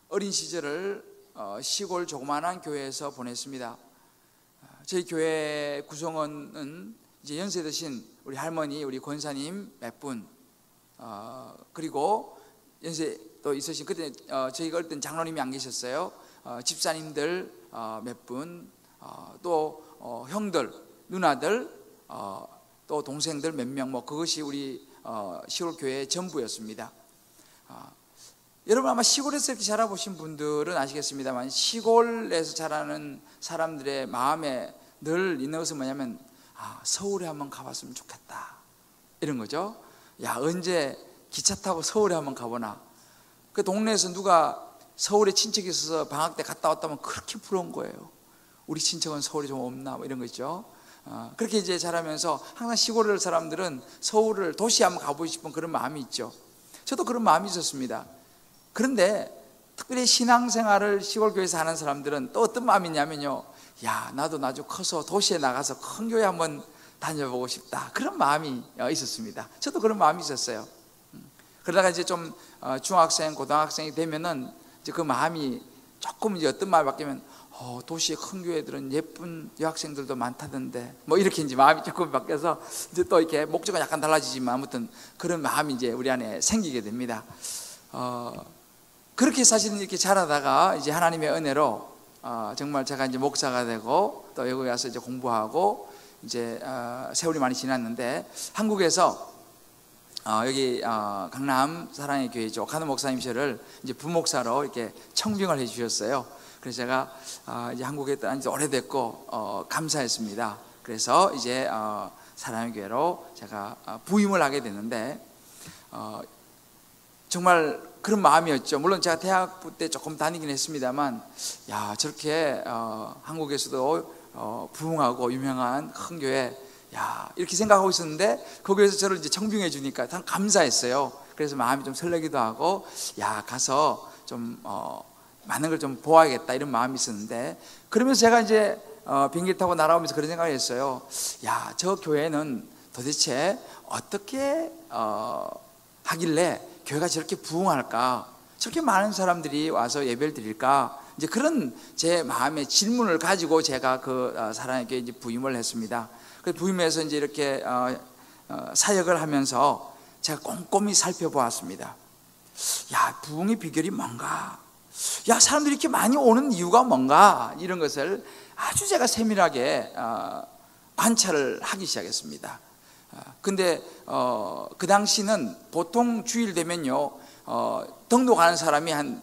어린 시절을 시골 조그마한 교회에서 보냈습니다. 저희 교회 구성원은 이제 연세 드신 우리 할머니, 우리 권사님 몇 분, 그리고 연세 또 있으신, 그때 저희가 어릴 땐 장로님이 안 계셨어요. 집사님들 몇 분, 또 형들, 누나들, 또 동생들 몇 명, 뭐 그것이 우리 시골 교회의 전부였습니다. 여러분 아마 시골에서 이렇게 자라보신 분들은 아시겠습니다만, 시골에서 자라는 사람들의 마음에 늘 있는 것은 뭐냐면, 서울에 한번 가봤으면 좋겠다, 이런 거죠. 야, 언제 기차 타고 서울에 한번 가보나. 그 동네에서 누가 서울에 친척이 있어서 방학 때 갔다 왔다면 그렇게 부러운 거예요. 우리 친척은 서울에 좀 없나, 뭐 이런 거 있죠. 그렇게 이제 자라면서 항상 시골 사람들은 서울을, 도시에 한번 가보고 싶은 그런 마음이 있죠. 저도 그런 마음이 있었습니다. 그런데 특별히 신앙생활을 시골교회에서 하는 사람들은 또 어떤 마음이 있냐면요, 야, 나도 나중에 커서 도시에 나가서 큰 교회 한번 다녀보고 싶다, 그런 마음이 있었습니다. 저도 그런 마음이 있었어요. 그러다가 이제 좀 중학생, 고등학생이 되면은 이제 그 마음이 조금 이제 어떤 마음이 바뀌면, 도시의 큰 교회들은 예쁜 여학생들도 많다던데, 뭐 이렇게 이제 마음이 조금 바뀌어서 이제 또 이렇게 목적은 약간 달라지지만 아무튼 그런 마음이 이제 우리 안에 생기게 됩니다. 그렇게 사실은 이렇게 자라다가 이제 하나님의 은혜로 정말 제가 이제 목사가 되고 또 여기 와서 이제 공부하고 이제 세월이 많이 지났는데, 한국에서 여기 강남 사랑의 교회죠, 오카노 목사님 저를 이제 부목사로 이렇게 청빙을 해 주셨어요. 그래서 제가 이제 한국에 떠난 지 오래됐고 감사했습니다. 그래서 이제 사랑의 교회로 제가 부임을 하게 됐는데, 정말 그런 마음이었죠. 물론 제가 대학부 때 조금 다니긴 했습니다만, 야, 저렇게 한국에서도 부흥하고 유명한 큰 교회, 야, 이렇게 생각하고 있었는데 거기에서 저를 이제 청빙해 주니까 참 감사했어요. 그래서 마음이 좀 설레기도 하고, 야, 가서 좀 많은 걸 좀 보아야겠다, 이런 마음이 있었는데, 그러면서 제가 이제 비행기 타고 날아오면서 그런 생각을 했어요. 야, 저 교회는 도대체 어떻게 하길래 교회가 저렇게 부흥할까, 저렇게 많은 사람들이 와서 예배를 드릴까, 이제 그런 제 마음의 질문을 가지고 제가 그 사랑의 교회에 이제 부임을 했습니다. 그 부임해서 이제 이렇게 사역을 하면서 제가 꼼꼼히 살펴보았습니다. 야, 부흥의 비결이 뭔가, 야, 사람들이 이렇게 많이 오는 이유가 뭔가, 이런 것을 아주 제가 세밀하게 관찰을 하기 시작했습니다. 근데 그 당시는 보통 주일 되면요, 등록하는 사람이 한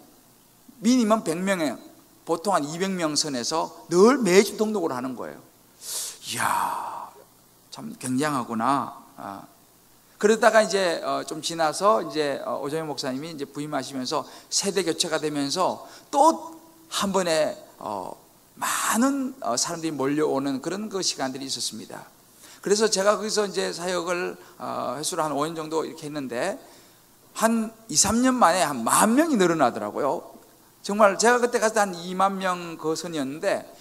미니멈 100명에 보통 한 200명 선에서 늘 매주 등록을 하는 거예요. 이야, 참 굉장하구나. 그러다가 이제 좀 지나서 이제 오정현 목사님이 이제 부임하시면서 세대 교체가 되면서 또 한 번에 많은 사람들이 몰려오는 그런 그 시간들이 있었습니다. 그래서 제가 거기서 이제 사역을 횟수로 한 5년 정도 이렇게 했는데, 한 2, 3년 만에 한 10,000명이 늘어나더라고요. 정말 제가 그때 갔을 때 한 2만 명 그 선이었는데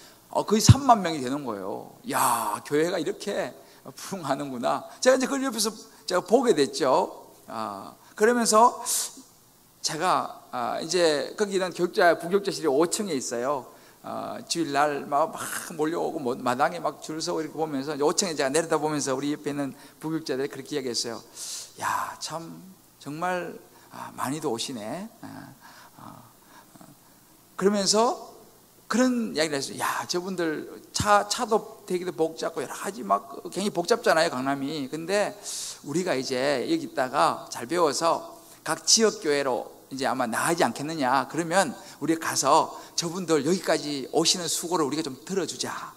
거의 3만 명이 되는 거예요. 야, 교회가 이렇게 부흥하는구나. 제가 이제 그걸 옆에서 제가 보게 됐죠. 그러면서 제가 이제 거기는 부교육자실이 5층에 있어요. 주일날 막 몰려오고 마당에 막 줄 서고 이렇게 보면서 5층에 제가 내려다보면서 우리 옆에 있는 부교육자들이 그렇게 이야기했어요. 야, 참 정말 많이도 오시네. 그러면서 그런 이야기를 했어요. 야, 저분들 차도 되기도 복잡고 여러 가지 막 굉장히 복잡잖아요, 강남이. 근데 우리가 이제 여기 있다가 잘 배워서 각 지역 교회로 이제 아마 나가지 않겠느냐. 그러면 우리가 가서 저분들 여기까지 오시는 수고를 우리가 좀 들어주자.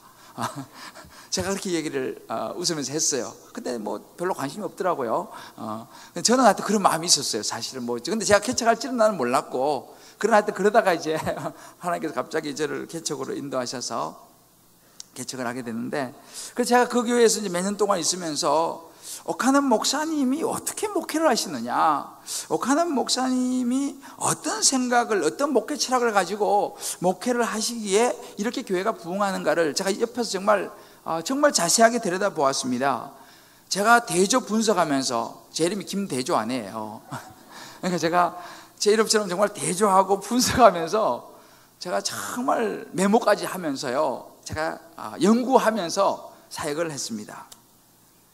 제가 그렇게 얘기를 웃으면서 했어요. 근데 뭐 별로 관심이 없더라고요. 저는 하여튼 그런 마음이 있었어요, 사실은. 근데 제가 개척할 줄은 나는 몰랐고, 그러나 하여튼 그러다가 이제 하나님께서 갑자기 저를 개척으로 인도하셔서 개척을 하게 됐는데, 그래서 제가 그 교회에서 이제 몇 년 동안 있으면서 오카노 목사님이 어떻게 목회를 하시느냐, 오카노 목사님이 어떤 생각을, 어떤 목회 철학을 가지고 목회를 하시기에 이렇게 교회가 부흥하는가를 제가 옆에서 정말 자세하게 들여다보았습니다. 제가 대조 분석하면서, 제 이름이 김대조 아니에요. 그러니까 제가 제 이름처럼 정말 대조하고 분석하면서 제가 정말 메모까지 하면서요, 제가 연구하면서 사역을 했습니다.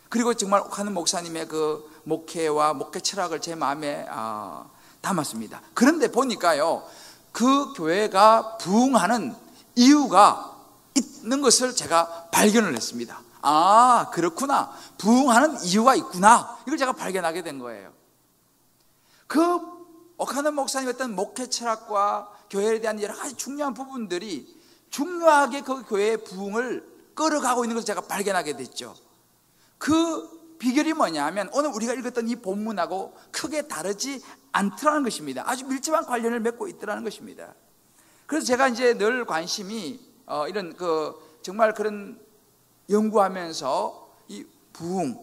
그리고 정말 옥하는 목사님의 그 목회와 목회 철학을 제 마음에 담았습니다. 그런데 보니까요, 그 교회가 부흥하는 이유가 있는 것을 제가 발견을 했습니다. 아, 그렇구나. 부흥하는 이유가 있구나. 이걸 제가 발견하게 된 거예요. 그 옥하는 목사님의 어떤 목회 철학과 교회에 대한 여러 가지 중요한 부분들이 중요하게 그 교회의 부흥을 끌어가고 있는 것을 제가 발견하게 됐죠. 그 비결이 뭐냐면 오늘 우리가 읽었던 이 본문하고 크게 다르지 않더라는 것입니다. 아주 밀접한 관련을 맺고 있더라는 것입니다. 그래서 제가 이제 늘 관심이 이런 정말 그런 연구하면서 이 부흥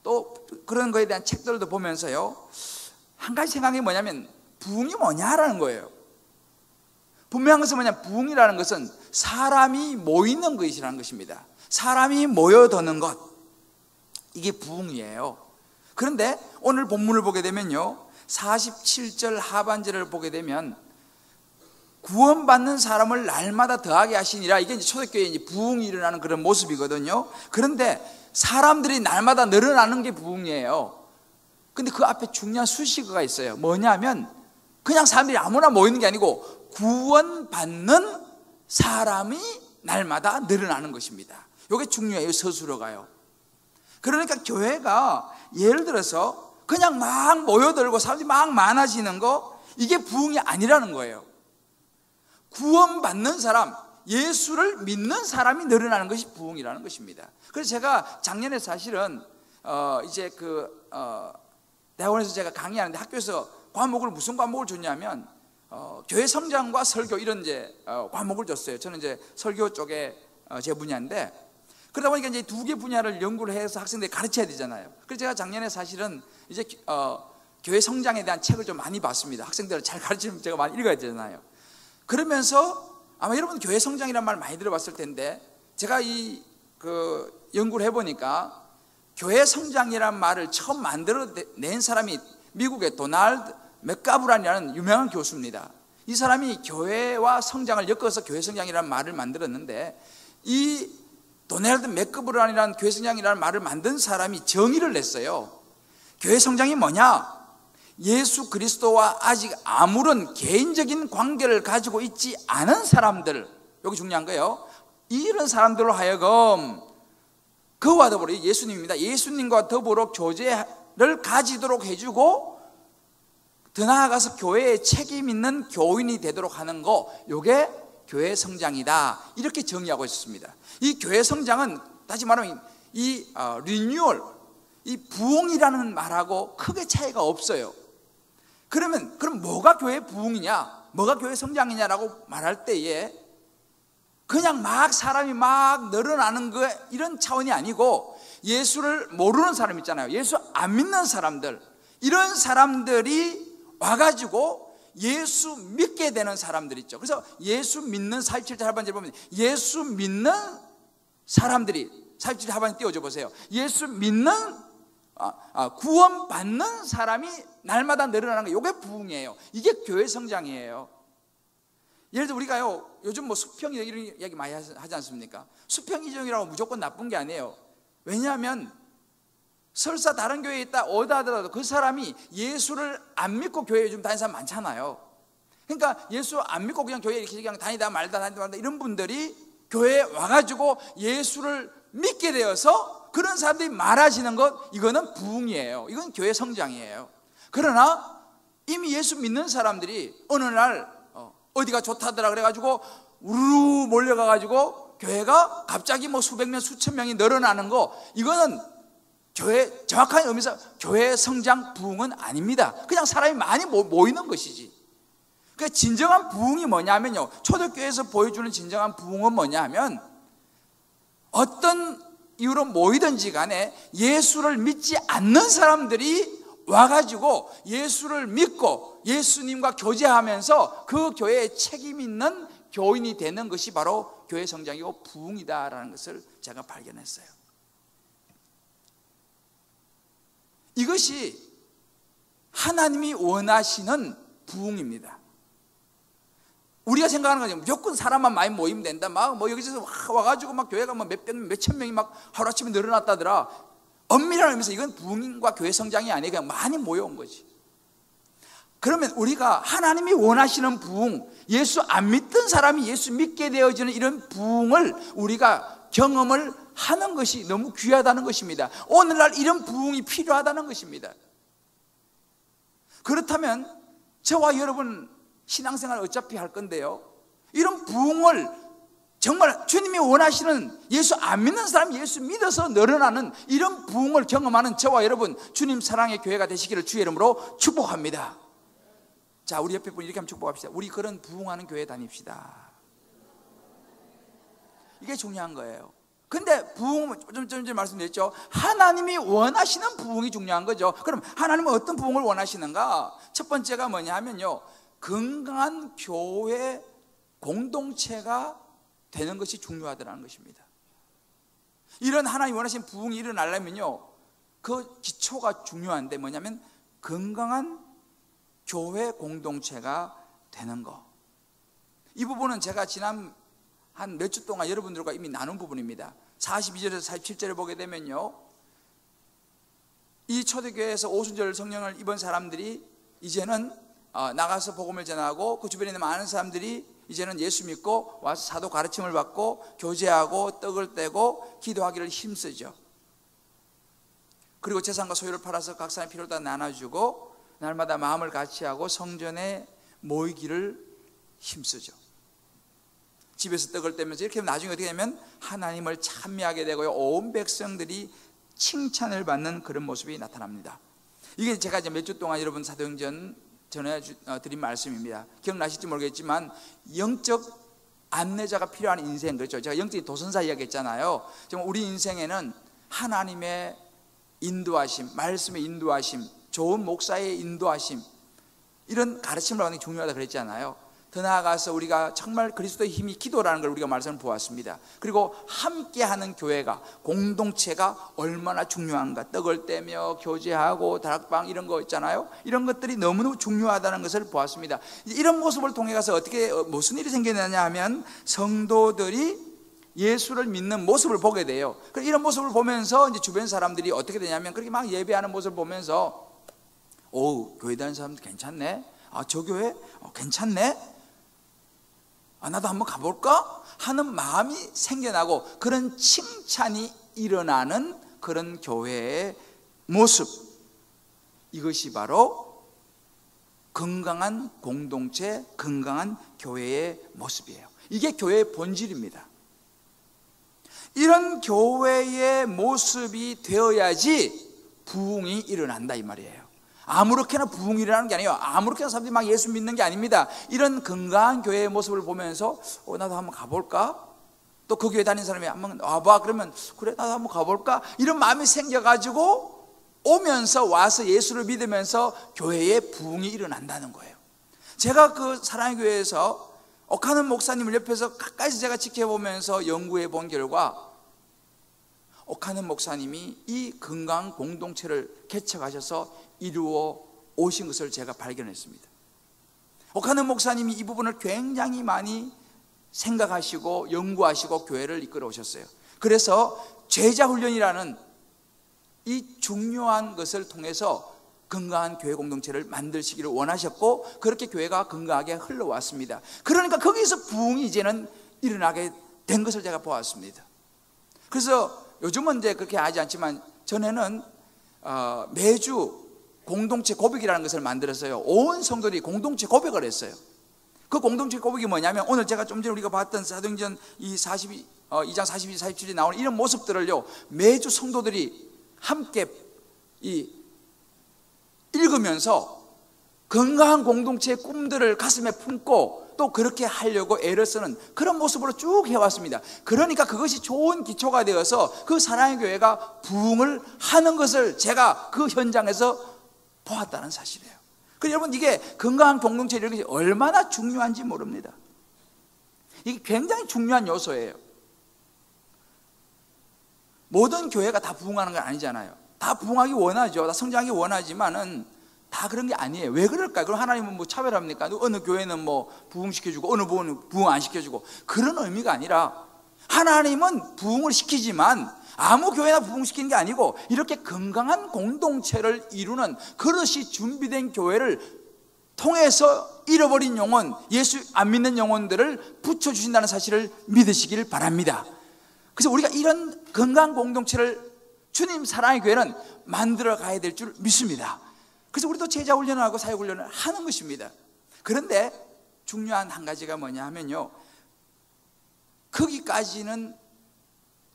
또 그런 거에 대한 책들도 보면서요, 한 가지 생각이 뭐냐면 부흥이 뭐냐라는 거예요. 분명한 것은 뭐냐, 부흥이라는 것은 사람이 모이는 것이라는 것입니다. 사람이 모여드는 것, 이게 부흥이에요. 그런데 오늘 본문을 보게 되면요, 47절 하반절을 보게 되면 구원받는 사람을 날마다 더하게 하시니라, 이게 이제 초대교회에 이제 부흥이 일어나는 그런 모습이거든요. 그런데 사람들이 날마다 늘어나는 게 부흥이에요. 근데 그 앞에 중요한 수식어가 있어요. 뭐냐면 그냥 사람들이 아무나 모이는 게 아니고 구원받는 사람이 날마다 늘어나는 것입니다. 이게 중요해요, 서술어가요. 그러니까 교회가 예를 들어서 그냥 막 모여들고 사람들이 막 많아지는 거, 이게 부흥이 아니라는 거예요. 구원받는 사람, 예수를 믿는 사람이 늘어나는 것이 부흥이라는 것입니다. 그래서 제가 작년에 사실은 이제 대학원에서 제가 강의하는데 학교에서 과목을 무슨 과목을 줬냐면 교회 성장과 설교, 이런 이제 과목을 줬어요. 저는 이제 설교 쪽에 제 분야인데, 그러다 보니까 이제 두 개 분야를 연구를 해서 학생들이 가르쳐야 되잖아요. 그래서 제가 작년에 사실은 이제 교회 성장에 대한 책을 좀 많이 봤습니다. 학생들을 잘 가르치면 제가 많이 읽어야 되잖아요. 그러면서 아마 여러분 교회 성장이라는 말 많이 들어봤을 텐데, 제가 연구를 해보니까 교회 성장이라는 말을 처음 만들어낸 사람이 미국의 도널드 맥가브란이라는 유명한 교수입니다. 이 사람이 교회와 성장을 엮어서 교회 성장이라는 말을 만들었는데, 이 도널드 맥가브란이라는 교회 성장이라는 말을 만든 사람이 정의를 냈어요. 교회 성장이 뭐냐? 예수 그리스도와 아직 아무런 개인적인 관계를 가지고 있지 않은 사람들, 여기 중요한 거예요. 이런 사람들로 하여금 그와 더불어, 예수님입니다. 예수님과 더불어 교제를 가지도록 해주고 더 나아가서 교회에 책임 있는 교인이 되도록 하는 거, 이게 교회 성장이다, 이렇게 정의하고 있습니다. 이 교회 성장은 다시 말하면 이 리뉴얼, 이 부흥이라는 말하고 크게 차이가 없어요. 그럼 뭐가 교회 부흥이냐, 뭐가 교회 성장이냐라고 말할 때에 그냥 막 사람이 막 늘어나는 거, 이런 차원이 아니고, 예수를 모르는 사람 있잖아요. 예수 안 믿는 사람들, 이런 사람들이 와가지고 예수 믿게 되는 사람들 있죠. 그래서 예수 믿는 47절 하반절 보면 예수 믿는 사람들이, 47절 하반절 띄워줘 보세요. 예수 믿는 구원받는 사람이 날마다 늘어나는 거, 이게 부흥이에요. 이게 교회 성장이에요. 예를 들어 우리가요, 요즘 수평 이런 이야기 많이 하지 않습니까? 수평 이종이라고 무조건 나쁜 게 아니에요. 왜냐하면 설사 다른 교회에 있다 오다 하더라도 그 사람이 예수를 안 믿고 교회에 요즘 다니는 사람 많잖아요. 그러니까 예수 안 믿고 그냥 교회에 이렇게 그냥 다니다 말다 이런 분들이 교회에 와가지고 예수를 믿게 되어서 그런 사람들이 많아지는 것, 이거는 부흥이에요. 이건 교회 성장이에요. 그러나 이미 예수 믿는 사람들이 어느 날 어디가 좋다더라 그래가지고 우르르 몰려가가지고 교회가 갑자기 수백 명, 수천 명이 늘어나는 거, 이거는 교회, 정확한 의미에서 교회 성장 부흥은 아닙니다. 그냥 사람이 많이 모이는 것이지. 그러니까 진정한 부흥이 뭐냐면요, 초대교회에서 보여주는 진정한 부흥은 뭐냐면, 어떤 이유로 모이든지 간에 예수를 믿지 않는 사람들이 와가지고 예수를 믿고 예수님과 교제하면서 그 교회에 책임 있는 교인이 되는 것이 바로 교회 성장이고 부흥이다라는 것을 제가 발견했어요. 이것이 하나님이 원하시는 부흥입니다. 우리가 생각하는 거죠. 무조건 사람만 많이 모이면 된다. 막 뭐 여기서 와가지고 막 교회가 뭐 몇천 명이 막 하루아침에 늘어났다더라. 엄밀한 의미에서 이건 부흥과 교회 성장이 아니에요. 그냥 많이 모여온 거지. 그러면 우리가 하나님이 원하시는 부흥, 예수 안 믿던 사람이 예수 믿게 되어지는 이런 부흥을 우리가 경험을 하는 것이 너무 귀하다는 것입니다. 오늘날 이런 부흥이 필요하다는 것입니다. 그렇다면 저와 여러분 신앙생활 어차피 할 건데요, 이런 부흥을 정말 주님이 원하시는, 예수 안 믿는 사람이 예수 믿어서 늘어나는 이런 부흥을 경험하는 저와 여러분 주님 사랑의 교회가 되시기를 주의 이름으로 축복합니다. 자, 우리 옆에 분 이렇게 한번 축복합시다. 우리 그런 부흥하는 교회 다닙시다. 이게 중요한 거예요. 근데 부흥, 좀 전에 말씀드렸죠. 하나님이 원하시는 부흥이 중요한 거죠. 그럼 하나님은 어떤 부흥을 원하시는가? 첫 번째가 뭐냐 하면요, 건강한 교회 공동체가 되는 것이 중요하다는 것입니다. 이런 하나님이 원하시는 부흥이 일어나려면요, 그 기초가 중요한데 뭐냐면 건강한 교회 공동체가 되는 거. 이 부분은 제가 지난 한 몇 주 동안 여러분들과 이미 나눈 부분입니다. 42절에서 47절을 보게 되면요, 이 초대교회에서 오순절 성령을 입은 사람들이 이제는 나가서 복음을 전하고 그 주변에 있는 많은 사람들이 이제는 예수 믿고 와서 사도 가르침을 받고 교제하고 떡을 떼고 기도하기를 힘쓰죠. 그리고 재산과 소유를 팔아서 각 사람의 필요를 다 나눠주고 날마다 마음을 같이하고 성전에 모이기를 힘쓰죠. 집에서 떡을 떼면서 이렇게 하면 나중에 어떻게 되냐면 하나님을 찬미하게 되고요, 온 백성들이 칭찬을 받는 그런 모습이 나타납니다. 이게 제가 이제 몇 주 동안 여러분 사도행전 전해드린 말씀입니다. 기억나실지 모르겠지만 영적 안내자가 필요한 인생, 그렇죠? 제가 영적인 도선사 이야기했잖아요. 정말 우리 인생에는 하나님의 인도하심, 말씀의 인도하심, 좋은 목사의 인도하심, 이런 가르침을 받는 게 중요하다 그랬잖아요. 더 나아가서 우리가 정말 그리스도의 힘이 기도라는 걸 우리가 말씀을 보았습니다. 그리고 함께하는 교회가, 공동체가 얼마나 중요한가. 떡을 떼며 교제하고 다락방 이런 거 있잖아요. 이런 것들이 너무너무 중요하다는 것을 보았습니다. 이런 모습을 통해 가서 어떻게 무슨 일이 생기느냐 하면 성도들이 예수를 믿는 모습을 보게 돼요. 이런 모습을 보면서 이제 주변 사람들이 어떻게 되냐면 그렇게 막 예배하는 모습을 보면서 오, 교회 다니는 사람들 괜찮네. 아, 저 교회 괜찮네. 아, 나도 한번 가볼까? 하는 마음이 생겨나고 그런 칭찬이 일어나는 그런 교회의 모습, 이것이 바로 건강한 공동체, 건강한 교회의 모습이에요. 이게 교회의 본질입니다. 이런 교회의 모습이 되어야지 부흥이 일어난다 이 말이에요. 아무렇게나 부흥이 일어나는 게 아니에요. 아무렇게나 사람들이 막 예수 믿는 게 아닙니다. 이런 건강한 교회의 모습을 보면서 나도 한번 가볼까? 또 그 교회 다니는 사람이 한번 와봐 그러면 그래 나도 한번 가볼까? 이런 마음이 생겨가지고 오면서 와서 예수를 믿으면서 교회에 부흥이 일어난다는 거예요. 제가 그 사랑의 교회에서 옥하는 목사님을 옆에서 가까이서 제가 지켜보면서 연구해 본 결과 옥하는 목사님이 이 건강한 공동체를 개척하셔서 이루어 오신 것을 제가 발견했습니다. 옥하는 목사님이 이 부분을 굉장히 많이 생각하시고 연구하시고 교회를 이끌어 오셨어요. 그래서 제자훈련이라는 이 중요한 것을 통해서 건강한 교회 공동체를 만드시기를 원하셨고 그렇게 교회가 건강하게 흘러왔습니다. 그러니까 거기서 부흥이 이제는 일어나게 된 것을 제가 보았습니다. 그래서 요즘은 이제 그렇게 하지 않지만 전에는 매주 공동체 고백이라는 것을 만들었어요. 온 성도들이 공동체 고백을 했어요. 그 공동체 고백이 뭐냐면 오늘 제가 좀 전에 우리가 봤던 사도행전 2장 42, 47에 나오는 이런 모습들을요 매주 성도들이 함께 읽으면서 건강한 공동체의 꿈들을 가슴에 품고 또 그렇게 하려고 애를 쓰는 그런 모습으로 쭉 해왔습니다. 그러니까 그것이 좋은 기초가 되어서 그 사랑의 교회가 부흥을 하는 것을 제가 그 현장에서 보았다는 사실이에요. 그래서 여러분 이게 건강한 공동체 이런 것이 얼마나 중요한지 모릅니다. 이게 굉장히 중요한 요소예요. 모든 교회가 다 부흥하는 건 아니잖아요. 다 부흥하기 원하죠. 다 성장하기 원하지만은 다 그런 게 아니에요. 왜 그럴까요? 그럼 하나님은 뭐 차별합니까? 어느 교회는 뭐 부흥시켜주고 어느 교회는 부흥 안 시켜주고, 그런 의미가 아니라 하나님은 부흥을 시키지만 아무 교회나 부흥시키는 게 아니고 이렇게 건강한 공동체를 이루는 그릇이 준비된 교회를 통해서 잃어버린 영혼, 예수 안 믿는 영혼들을 붙여주신다는 사실을 믿으시길 바랍니다. 그래서 우리가 이런 건강한 공동체를 주님 사랑의 교회는 만들어 가야 될 줄 믿습니다. 그래서 우리도 제자훈련을 하고 사역훈련을 하는 것입니다. 그런데 중요한 한 가지가 뭐냐 하면요, 거기까지는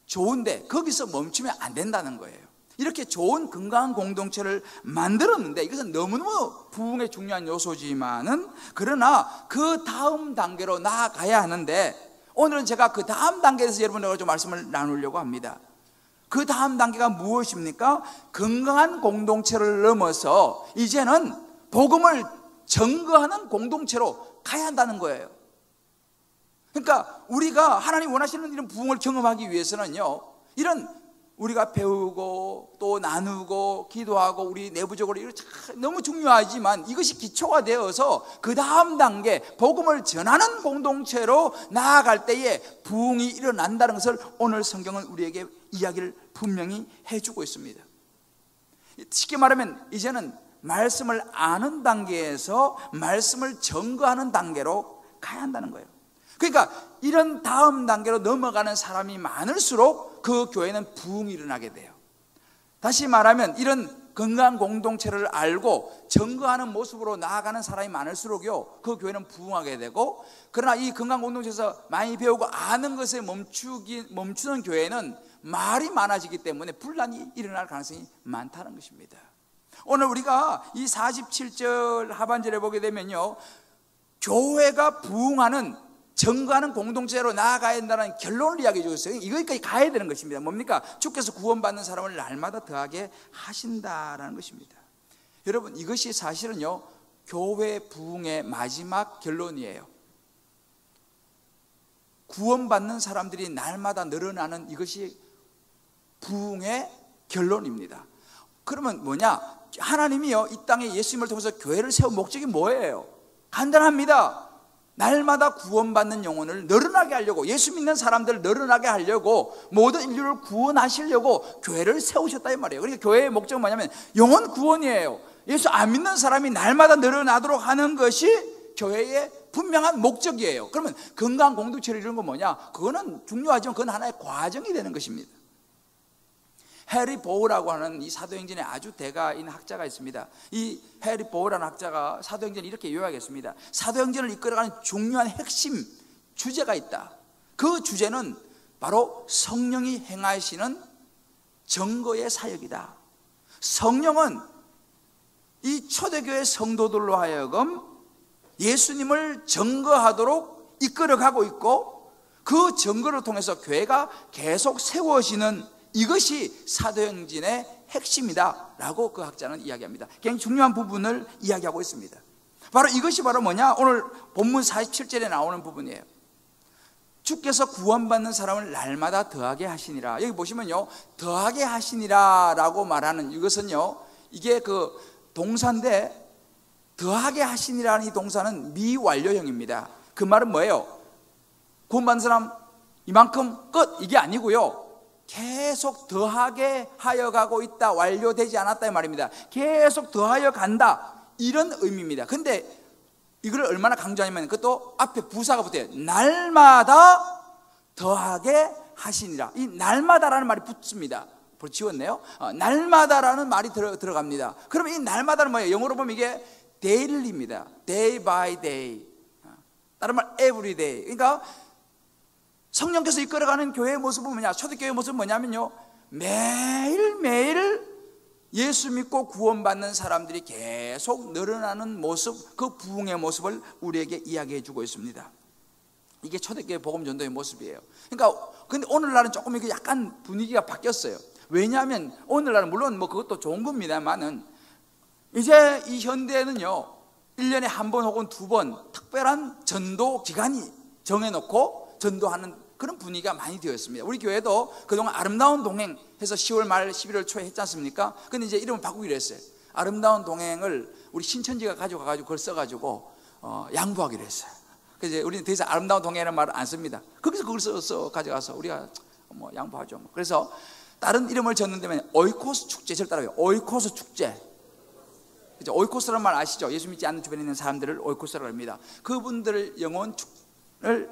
좋은데 거기서 멈추면 안 된다는 거예요. 이렇게 좋은 건강한 공동체를 만들었는데 이것은 너무너무 부흥의 중요한 요소지만은, 그러나 그 다음 단계로 나아가야 하는데, 오늘은 제가 그 다음 단계에서 여러분들과 좀 말씀을 나누려고 합니다. 그 다음 단계가 무엇입니까? 건강한 공동체를 넘어서 이제는 복음을 증거하는 공동체로 가야 한다는 거예요. 그러니까 우리가 하나님 원하시는 이런 부흥을 경험하기 위해서는요, 이런 우리가 배우고 또 나누고 기도하고 우리 내부적으로 이거 너무 중요하지만 이것이 기초가 되어서 그 다음 단계 복음을 전하는 공동체로 나아갈 때에 부흥이 일어난다는 것을 오늘 성경은 우리에게 이야기를 분명히 해주고 있습니다. 쉽게 말하면 이제는 말씀을 아는 단계에서 말씀을 증거하는 단계로 가야 한다는 거예요. 그러니까 이런 다음 단계로 넘어가는 사람이 많을수록 그 교회는 부흥이 일어나게 돼요. 다시 말하면 이런 건강한 공동체를 알고 증거하는 모습으로 나아가는 사람이 많을수록요, 그 교회는 부흥하게 되고, 그러나 이 건강한 공동체에서 많이 배우고 아는 것에 멈추는 교회는 말이 많아지기 때문에 분란이 일어날 가능성이 많다는 것입니다. 오늘 우리가 이 47절 하반절에 보게 되면요, 교회가 부흥하는 증거하는 공동체로 나아가야 한다는 결론을 이야기해 주셨어요. 이거까지 가야 되는 것입니다. 뭡니까? 주께서 구원받는 사람을 날마다 더하게 하신다라는 것입니다. 여러분, 이것이 사실은요, 교회 부흥의 마지막 결론이에요. 구원받는 사람들이 날마다 늘어나는 이것이 부흥의 결론입니다. 그러면 뭐냐? 하나님이요, 이 땅에 예수님을 통해서 교회를 세운 목적이 뭐예요? 간단합니다. 날마다 구원받는 영혼을 늘어나게 하려고, 예수 믿는 사람들을 늘어나게 하려고, 모든 인류를 구원하시려고 교회를 세우셨다 이 말이에요. 그러니까 교회의 목적은 뭐냐면 영혼 구원이에요. 예수 안 믿는 사람이 날마다 늘어나도록 하는 것이 교회의 분명한 목적이에요. 그러면 건강한 공동체를 이루는 건 뭐냐? 그거는 중요하지만 그건 하나의 과정이 되는 것입니다. 해리 보우라고 하는 이 사도행전의 아주 대가인 학자가 있습니다. 이 해리 보우라는 학자가 사도행전을 이렇게 요약했습니다. 사도행전을 이끌어가는 중요한 핵심 주제가 있다. 그 주제는 바로 성령이 행하시는 증거의 사역이다. 성령은 이 초대교회 성도들로 하여금 예수님을 증거하도록 이끌어가고 있고, 그 증거를 통해서 교회가 계속 세워지는 이것이 사도행전의 핵심이다 라고 그 학자는 이야기합니다. 굉장히 중요한 부분을 이야기하고 있습니다. 바로 이것이 바로 뭐냐? 오늘 본문 47절에 나오는 부분이에요. 주께서 구원받는 사람을 날마다 더하게 하시니라. 여기 보시면요, 더하게 하시니라 라고 말하는 이것은요, 이게 그 동사인데, 더하게 하시니라는 이 동사는 미완료형입니다. 그 말은 뭐예요? 구원받는 사람 이만큼 끝, 이게 아니고요, 계속 더하게 하여 가고 있다, 완료되지 않았다 이 말입니다. 계속 더하여 간다, 이런 의미입니다. 근데 이걸 얼마나 강조하냐면 그것도 앞에 부사가 붙어요. 날마다 더하게 하시니라. 이 날마다라는 말이 붙습니다. 지웠네요. 날마다라는 말이 들어갑니다. 그러면 이 날마다는 뭐예요? 영어로 보면 이게 daily입니다. day by day. 다른 말 every day. 그러니까 성령께서 이끌어가는 교회의 모습은 뭐냐? 초대교회의 모습은 뭐냐면요, 매일매일 예수 믿고 구원받는 사람들이 계속 늘어나는 모습, 그 부흥의 모습을 우리에게 이야기해 주고 있습니다. 이게 초대교회 복음전도의 모습이에요. 그러니까 근데 오늘날은 조금 이게 약간 분위기가 바뀌었어요. 왜냐하면 오늘날은 물론 뭐 그것도 좋은 겁니다만은, 이제 이 현대에는요, 1년에 한 번 혹은 두 번 특별한 전도 기간이 정해놓고 전도하는 그런 분위기가 많이 되었습니다. 우리 교회도 그동안 아름다운 동행 해서 10월 말 11월 초에 했지 않습니까? 근데 이제 이름을 바꾸기로 했어요. 아름다운 동행을 우리 신천지가 가져가가지고 그걸 써가지고 양보하기로 했어요. 그래서 우리는 더 이상 아름다운 동행이라는 말을 안 씁니다. 거기서 그걸 써서 가져가서 우리가 뭐 양보하죠. 그래서 다른 이름을 졌는데 오이코스 축제, 저를 따라요. 오이코스 축제. 그죠? 오이코스라는 말 아시죠? 예수 믿지 않는 주변에 있는 사람들을 오이코스라고 합니다. 그분들 영혼을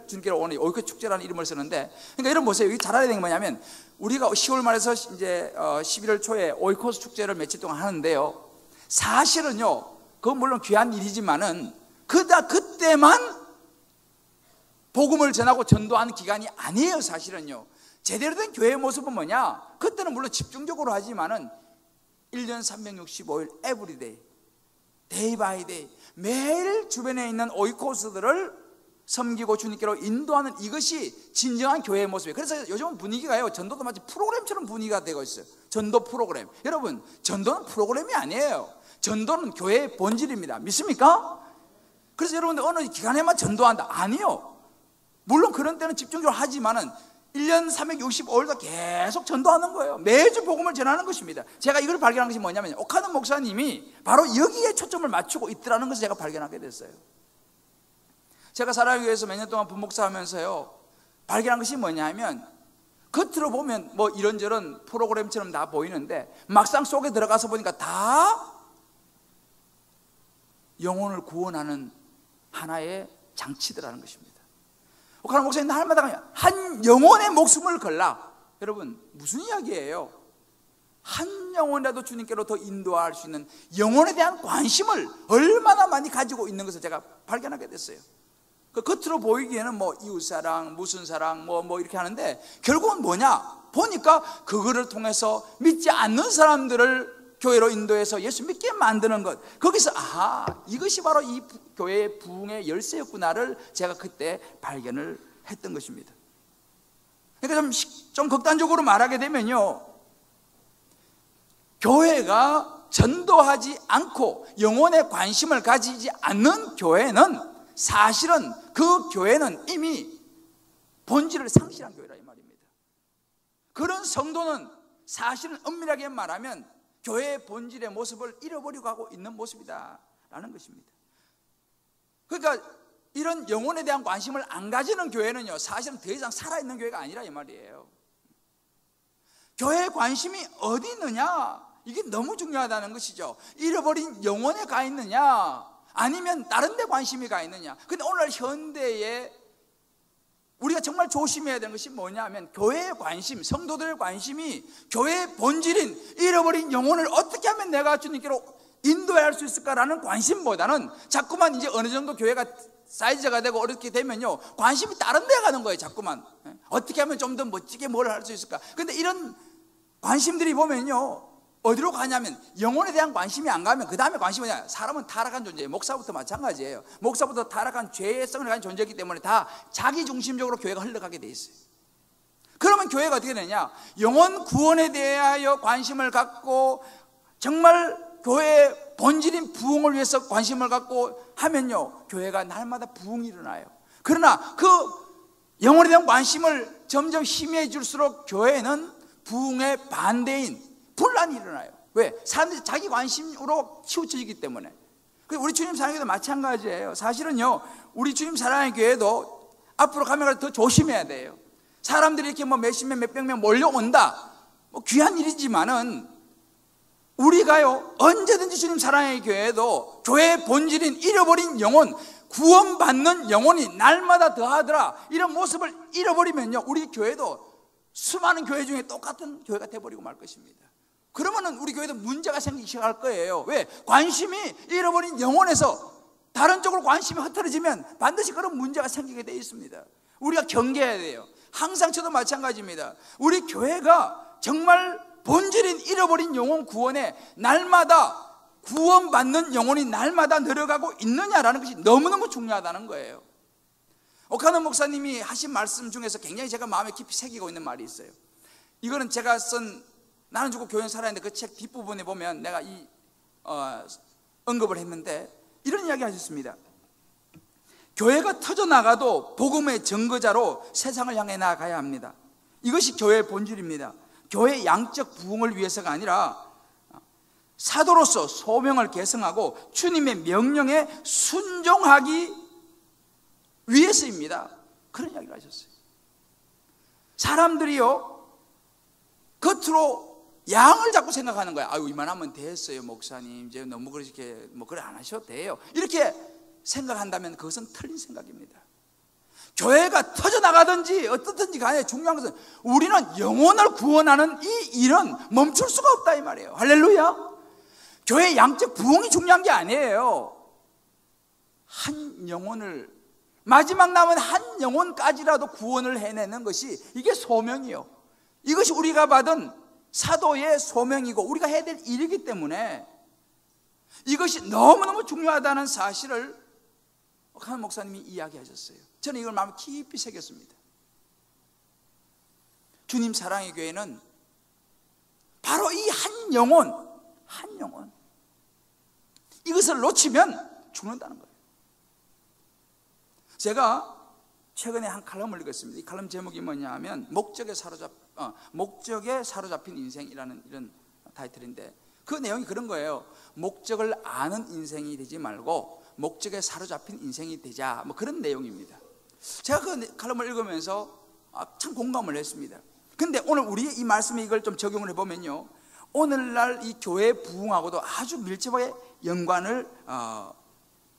주님께로 오는 오이코스 축제라는 이름을 쓰는데, 그러니까 이런 보세요. 여기 잘 알아야 되는 게 뭐냐면, 우리가 10월 말에서 이제 11월 초에 오이코스 축제를 며칠 동안 하는데요, 사실은요, 그건 물론 귀한 일이지만은 그때만 복음을 전하고 전도하는 기간이 아니에요. 사실은요, 제대로 된 교회의 모습은 뭐냐? 그때는 물론 집중적으로 하지만은 1년 365일 에브리데이, 데이 바이 데이, 매일 주변에 있는 오이코스들을 섬기고 주님께로 인도하는, 이것이 진정한 교회의 모습이에요. 그래서 요즘 분위기가요, 전도도 마치 프로그램처럼 분위기가 되고 있어요. 전도 프로그램. 여러분, 전도는 프로그램이 아니에요. 전도는 교회의 본질입니다. 믿습니까? 그래서 여러분들 어느 기간에만 전도한다, 아니요. 물론 그런 때는 집중적으로 하지만은 1년 365일도 계속 전도하는 거예요. 매주 복음을 전하는 것입니다. 제가 이걸 발견한 것이 뭐냐면, 오카노 목사님이 바로 여기에 초점을 맞추고 있더라는 것을 제가 발견하게 됐어요. 제가 사랑하기 위해서 몇 년 동안 부목사 하면서요, 발견한 것이 뭐냐면, 겉으로 보면 뭐 이런저런 프로그램처럼 다 보이는데 막상 속에 들어가서 보니까 다 영혼을 구원하는 하나의 장치들라는 것입니다. 오카노 목사님 할마다 한 영혼의 목숨을 걸라. 여러분, 무슨 이야기예요? 한 영혼이라도 주님께로 더 인도할 수 있는 영혼에 대한 관심을 얼마나 많이 가지고 있는 것을 제가 발견하게 됐어요. 그 겉으로 보이기에는 뭐 이웃사랑, 무슨 사랑, 뭐 이렇게 하는데, 결국은 뭐냐? 보니까 그거를 통해서 믿지 않는 사람들을 교회로 인도해서 예수 믿게 만드는 것, 거기서 이것이 바로 이 교회의 부흥의 열쇠였구나를 제가 그때 발견을 했던 것입니다. 그러니까 좀 극단적으로 말하게 되면요, 교회가 전도하지 않고 영혼에 관심을 가지지 않는 교회는, 사실은 그 교회는 이미 본질을 상실한 교회라 이 말입니다. 그런 성도는 사실은 엄밀하게 말하면 교회의 본질의 모습을 잃어버리고 가고 있는 모습이다라는 것입니다. 그러니까 이런 영혼에 대한 관심을 안 가지는 교회는요, 사실은 더 이상 살아있는 교회가 아니라 이 말이에요. 교회의 관심이 어디 있느냐, 이게 너무 중요하다는 것이죠. 잃어버린 영혼에 가 있느냐, 아니면 다른 데 관심이 가 있느냐. 근데 오늘 현대에 우리가 정말 조심해야 되는 것이 뭐냐면, 교회의 관심, 성도들의 관심이 교회의 본질인 잃어버린 영혼을 어떻게 하면 내가 주님께로 인도할 수 있을까라는 관심보다는, 자꾸만 이제 어느 정도 교회가 사이즈가 되고 어렵게 되면요, 관심이 다른 데 가는 거예요. 자꾸만 어떻게 하면 좀 더 멋지게 뭘 할 수 있을까. 근데 이런 관심들이 보면요, 어디로 가냐면, 영혼에 대한 관심이 안 가면 그 다음에 관심이 뭐냐? 사람은 타락한 존재예요. 목사부터 마찬가지예요. 목사부터 타락한 죄의 성을 가진 존재이기 때문에 다 자기중심적으로 교회가 흘러가게 돼 있어요. 그러면 교회가 어떻게 되냐? 영혼 구원에 대하여 관심을 갖고 정말 교회의 본질인 부흥을 위해서 관심을 갖고 하면요, 교회가 날마다 부흥이 일어나요. 그러나 그 영혼에 대한 관심을 점점 희미해질수록 교회는 부흥의 반대인 분란이 일어나요. 왜? 사람들이 자기 관심으로 치우쳐지기 때문에. 우리 주님 사랑의 교회도 마찬가지예요. 사실은요, 우리 주님 사랑의 교회도 앞으로 가면 더 조심해야 돼요. 사람들이 이렇게 뭐 몇십 명, 몇백 명 몰려온다, 뭐 귀한 일이지만은, 우리가요, 언제든지 주님 사랑의 교회도 교회의 본질인 잃어버린 영혼, 구원받는 영혼이 날마다 더하더라, 이런 모습을 잃어버리면요, 우리 교회도 수많은 교회 중에 똑같은 교회가 돼버리고 말 것입니다. 그러면은 우리 교회도 문제가 생기기 시작할 거예요. 왜? 관심이 잃어버린 영혼에서 다른 쪽으로 관심이 흐트러지면 반드시 그런 문제가 생기게 되어 있습니다. 우리가 경계해야 돼요. 항상 저도 마찬가지입니다. 우리 교회가 정말 본질인 잃어버린 영혼 구원에 날마다 구원받는 영혼이 날마다 늘어가고 있느냐라는 것이 너무너무 중요하다는 거예요. 오카노 목사님이 하신 말씀 중에서 굉장히 제가 마음에 깊이 새기고 있는 말이 있어요. 이거는 제가 쓴 나는 죽고 교회는 살아있는데 그 책 뒷부분에 보면 내가 언급을 했는데, 이런 이야기 하셨습니다. 교회가 터져나가도 복음의 증거자로 세상을 향해 나아가야 합니다. 이것이 교회의 본질입니다. 교회의 양적 부흥을 위해서가 아니라 사도로서 소명을 계승하고 주님의 명령에 순종하기 위해서입니다. 그런 이야기를 하셨어요. 사람들이요, 겉으로 양을 자꾸 생각하는 거야. 아유, 이만하면 됐어요, 목사님. 이제 너무 그렇게 그래 안 하셔도 돼요. 이렇게 생각한다면 그것은 틀린 생각입니다. 교회가 터져나가든지 어떻든지 간에 중요한 것은 우리는 영혼을 구원하는 이 일은 멈출 수가 없다 이 말이에요. 할렐루야. 교회의 양적 부흥이 중요한 게 아니에요. 한 영혼을, 마지막 남은 한 영혼까지라도 구원을 해내는 것이 이게 소명이요, 이것이 우리가 받은 사도의 소명이고 우리가 해야 될 일이기 때문에 이것이 너무너무 중요하다는 사실을 한 목사님이 이야기하셨어요. 저는 이걸 마음에 깊이 새겼습니다. 주님 사랑의 교회는 바로 이 한 영혼, 이것을 놓치면 죽는다는 거예요. 제가 최근에 한 칼럼을 읽었습니다. 이 칼럼 제목이 뭐냐 하면 목적에 사로잡힌 인생이라는 이런 타이틀인데, 그 내용이 그런 거예요. 목적을 아는 인생이 되지 말고 목적에 사로잡힌 인생이 되자, 그런 내용입니다. 제가 그 칼럼을 읽으면서 참 공감을 했습니다. 근데 오늘 우리 이 말씀에 이걸 좀 적용을 해보면요, 오늘날 이 교회 부흥하고도 아주 밀접하게 연관을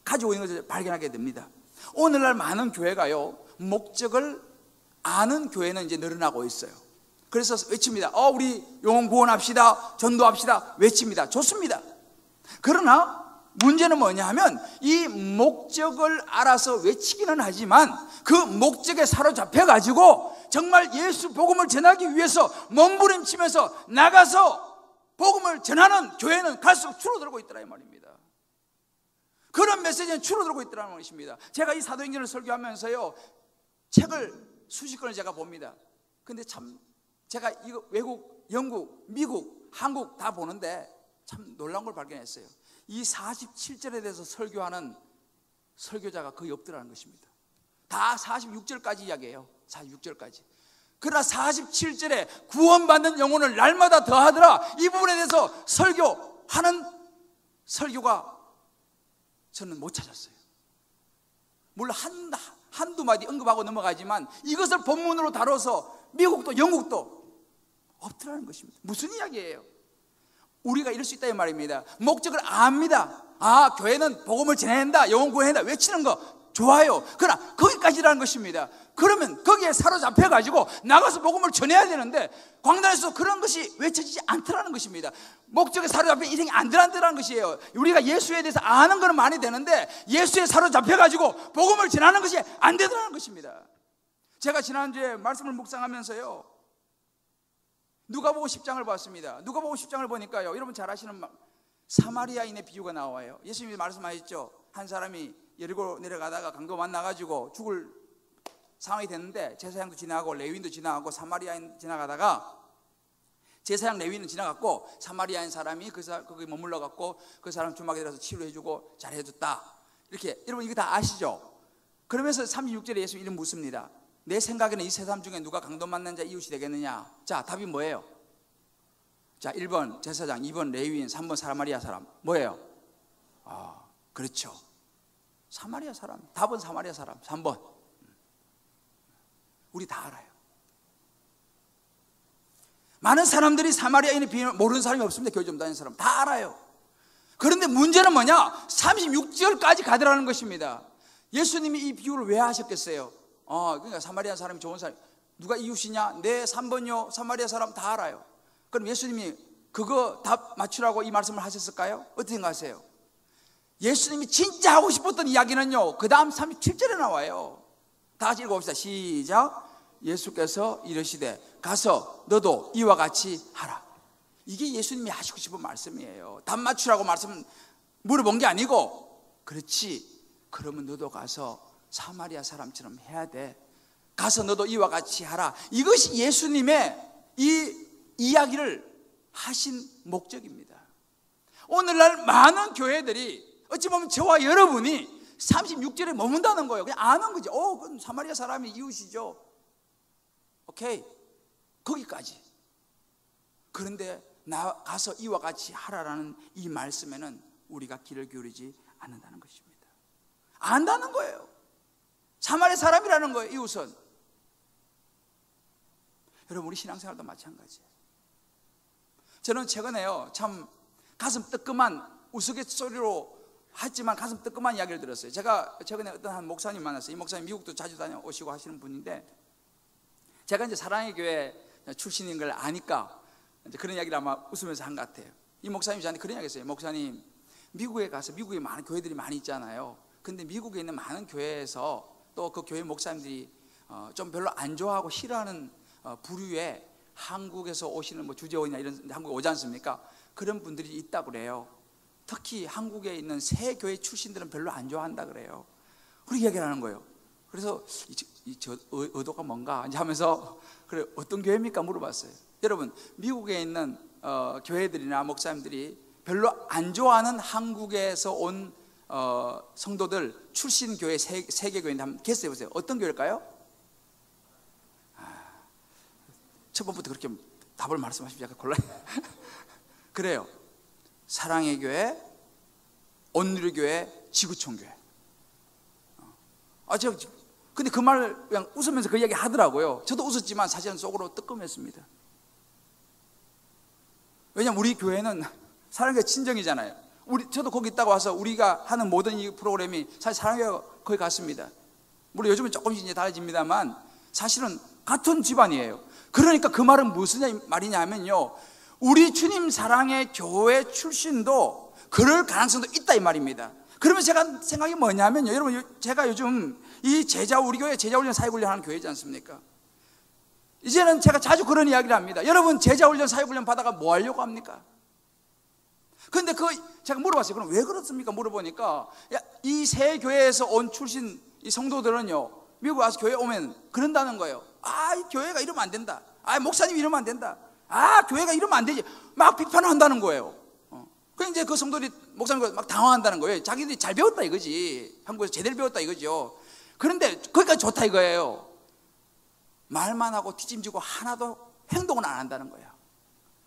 가지고 있는 것을 발견하게 됩니다. 오늘날 많은 교회가요, 목적을 아는 교회는 이제 늘어나고 있어요. 그래서 외칩니다. 우리 영혼 구원합시다, 전도합시다, 외칩니다. 좋습니다. 그러나 문제는 뭐냐 하면 이 목적을 알아서 외치기는 하지만 그 목적에 사로잡혀 가지고 정말 예수 복음을 전하기 위해서 몸부림치면서 나가서 복음을 전하는 교회는 갈수록 줄어들고 있더라 이 말입니다. 그런 메시지는 줄어들고 있더라는 것입니다. 제가 이 사도행전을 설교하면서요, 책을 수십 권을 제가 봅니다. 근데 참 제가 이거 외국, 영국, 미국, 한국 다 보는데 참 놀라운 걸 발견했어요. 이 47절에 대해서 설교하는 설교자가 거의 없더라는 것입니다. 다 46절까지 이야기해요. 46절까지. 그러나 47절에 구원받는 영혼을 날마다 더하더라, 이 부분에 대해서 설교하는 설교가 저는 못 찾았어요. 물론 한두 마디 언급하고 넘어가지만 이것을 본문으로 다뤄서 미국도 영국도 없더라는 것입니다. 무슨 이야기예요? 우리가 이럴 수 있다 이 말입니다. 목적을 압니다. 교회는 복음을 전해낸다, 영혼 구원한다 외치는 거 좋아요. 그러나 거기까지라는 것입니다. 그러면 거기에 사로잡혀 가지고 나가서 복음을 전해야 되는데 광단에서 그런 것이 외쳐지지 않더라는 것입니다. 목적에 사로잡혀 인생이 안 들어간다는 것이에요. 우리가 예수에 대해서 아는 건 많이 되는데 예수에 사로잡혀 가지고 복음을 전하는 것이 안 되더라는 것입니다. 제가 지난주에 말씀을 묵상하면서요, 누가복음 10장을 봤습니다. 누가복음 10장을 보니까요, 여러분 잘 아시는 사마리아인의 비유가 나와요. 예수님이 말씀하셨죠. 한 사람이 여리고 내려가다가 강도 만나가지고 죽을 상황이 됐는데 제사장도 지나가고 레위인도 지나가고 사마리아인 지나가다가 제사장 레위인은 지나갔고 사마리아인 사람이 거기 머물러 갖고 그 사람 주막에 들어서 치료해주고 잘해줬다. 이렇게 여러분 이거 다 아시죠? 그러면서 36절에 예수님 이름 묻습니다. 내 생각에는 이 세 사람 중에 누가 강도 만난 자 이웃이 되겠느냐? 자, 답이 뭐예요? 자, 1번 제사장, 2번 레위인, 3번 사마리아 사람. 뭐예요? 그렇죠. 사마리아 사람. 답은 사마리아 사람. 3번. 우리 다 알아요. 많은 사람들이 사마리아인의 비유를 모르는 사람이 없습니다. 교회 좀 다니는 사람 다 알아요. 그런데 문제는 뭐냐? 36절까지 가더라는 것입니다. 예수님이 이 비유를 왜 하셨겠어요? 그러니까 사마리아 사람이 좋은 사람, 누가 이웃이냐? 네, 3번요. 사마리아 사람 다 알아요. 그럼 예수님이 그거 답 맞추라고 이 말씀을 하셨을까요? 어떻게 생각하세요? 예수님이 진짜 하고 싶었던 이야기는요, 그 다음 37절에 나와요. 다 같이 읽어봅시다. 시작. 예수께서 이르시되 가서 너도 이와 같이 하라. 이게 예수님이 하시고 싶은 말씀이에요. 답 맞추라고 말씀 물어본 게 아니고, 그렇지, 그러면 너도 가서 사마리아 사람처럼 해야 돼. 가서 너도 이와 같이 하라. 이것이 예수님의 이 이야기를 하신 목적입니다. 오늘날 많은 교회들이 어찌 보면 저와 여러분이 36절에 머문다는 거예요. 그냥 아는 거죠. 그럼 사마리아 사람이 이웃이죠. 오케이, 거기까지. 그런데 나가서 이와 같이 하라라는 이 말씀에는 우리가 귀를 기울이지 않는다는 것입니다. 안다는 거예요. 사마리아 사람이라는 거예요. 이웃은. 여러분, 우리 신앙생활도 마찬가지예요. 저는 최근에요, 참 가슴 뜨끔한 우스갯소리로 하지만 가슴 뜨끔한 이야기를 들었어요. 제가 최근에 어떤 한 목사님 만났어요. 이 목사님 미국도 자주 다녀오시고 하시는 분인데, 제가 이제 사랑의 교회 출신인 걸 아니까 이제 그런 이야기를 아마 웃으면서 한 것 같아요. 이 목사님이 저한테 그런 이야기 했어요. 목사님, 미국에 가서, 미국에 많은 교회들이 많이 있잖아요. 근데 미국에 있는 많은 교회에서 또 그 교회 목사님들이 좀 별로 안 좋아하고 싫어하는 부류의 한국에서 오시는 뭐 주재원이나 이런 한국에 오지 않습니까? 그런 분들이 있다고 그래요. 특히 한국에 있는 새 교회 출신들은 별로 안 좋아한다 그래요. 그렇게 이야기를 하는 거예요. 그래서 저 의도가 뭔가 하면서, 그래 어떤 교회입니까? 물어봤어요. 여러분, 미국에 있는 교회들이나 목사님들이 별로 안 좋아하는 한국에서 온 성도들 출신 교회 세계 교회인데 한번 게스트해 보세요. 어떤 교회일까요? 첫 번부터 그렇게 답을 말씀하시면 약간 곤란해요. 그래요. 사랑의 교회, 온누리 교회, 지구촌 교회. 근데 그 말 그냥 웃으면서 그 이야기 하더라고요. 저도 웃었지만 사실은 속으로 뜨끔했습니다. 왜냐면 우리 교회는 사랑의 친정이잖아요. 저도 거기 있다가 와서 우리가 하는 모든 이 프로그램이 사실 사랑교회가 거기 갔습니다. 물론 요즘은 조금씩 이제 달라집니다만 사실은 같은 집안이에요. 그러니까 그 말은 무슨 말이냐면요, 우리 주님 사랑의 교회 출신도 그럴 가능성도 있다 이 말입니다. 그러면 제가 생각이 뭐냐면요, 여러분, 제가 요즘 이 우리 교회 제자훈련 사역훈련 하는 교회지 않습니까? 이제는 제가 자주 그런 이야기를 합니다. 여러분, 제자훈련 사역훈련 받아가 뭐 하려고 합니까? 근데 제가 물어봤어요. 그럼 왜 그렇습니까? 물어보니까 이 새 교회에서 온 출신 이 성도들은요, 미국 와서 교회 오면 그런다는 거예요. 이 교회가 이러면 안 된다. 목사님 이러면 안 된다. 교회가 이러면 안 되지. 막 비판을 한다는 거예요. 그래서 이제 그 성도들이 목사님과 막 당황한다는 거예요. 자기들이 잘 배웠다 이거지. 한국에서 제대로 배웠다 이거죠. 그런데 거기까지 좋다 이거예요. 말만 하고 뒤짐지고 하나도 행동은 안 한다는 거예요.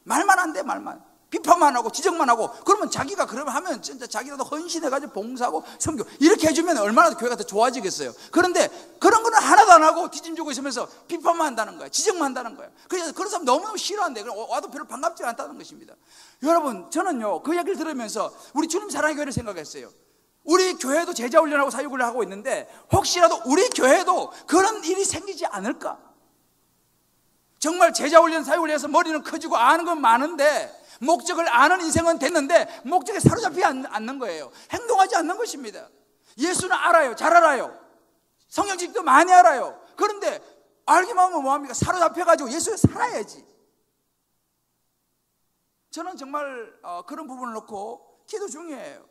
말만 안 돼, 말만. 비판만 하고 지적만 하고. 그러면 자기가 그러면 하면 진짜 자기라도 헌신해가지고 봉사하고 섬교 이렇게 해주면 얼마나 교회가 더 좋아지겠어요. 그런데 그런 거는 하나도 안 하고 뒤짐지고 있으면서 비판만 한다는 거예요. 지적만 한다는 거예요. 그래서 그런 사람 너무너무 싫어한대. 와도 별로 반갑지 않다는 것입니다. 여러분, 저는요 그 이야기를 들으면서 우리 주님 사랑의 교회를 생각했어요. 우리 교회도 제자훈련하고 사역을 하고 있는데 혹시라도 우리 교회도 그런 일이 생기지 않을까? 정말 제자훈련 사역훈련해서 머리는 커지고 아는 건 많은데 목적을 아는 인생은 됐는데 목적에 사로잡히지 않는 거예요. 행동하지 않는 것입니다. 예수는 알아요. 잘 알아요. 성경책도 많이 알아요. 그런데 알기만 하면 뭐합니까? 사로잡혀가지고 예수에 살아야지. 저는 정말 그런 부분을 놓고 기도 중이에요.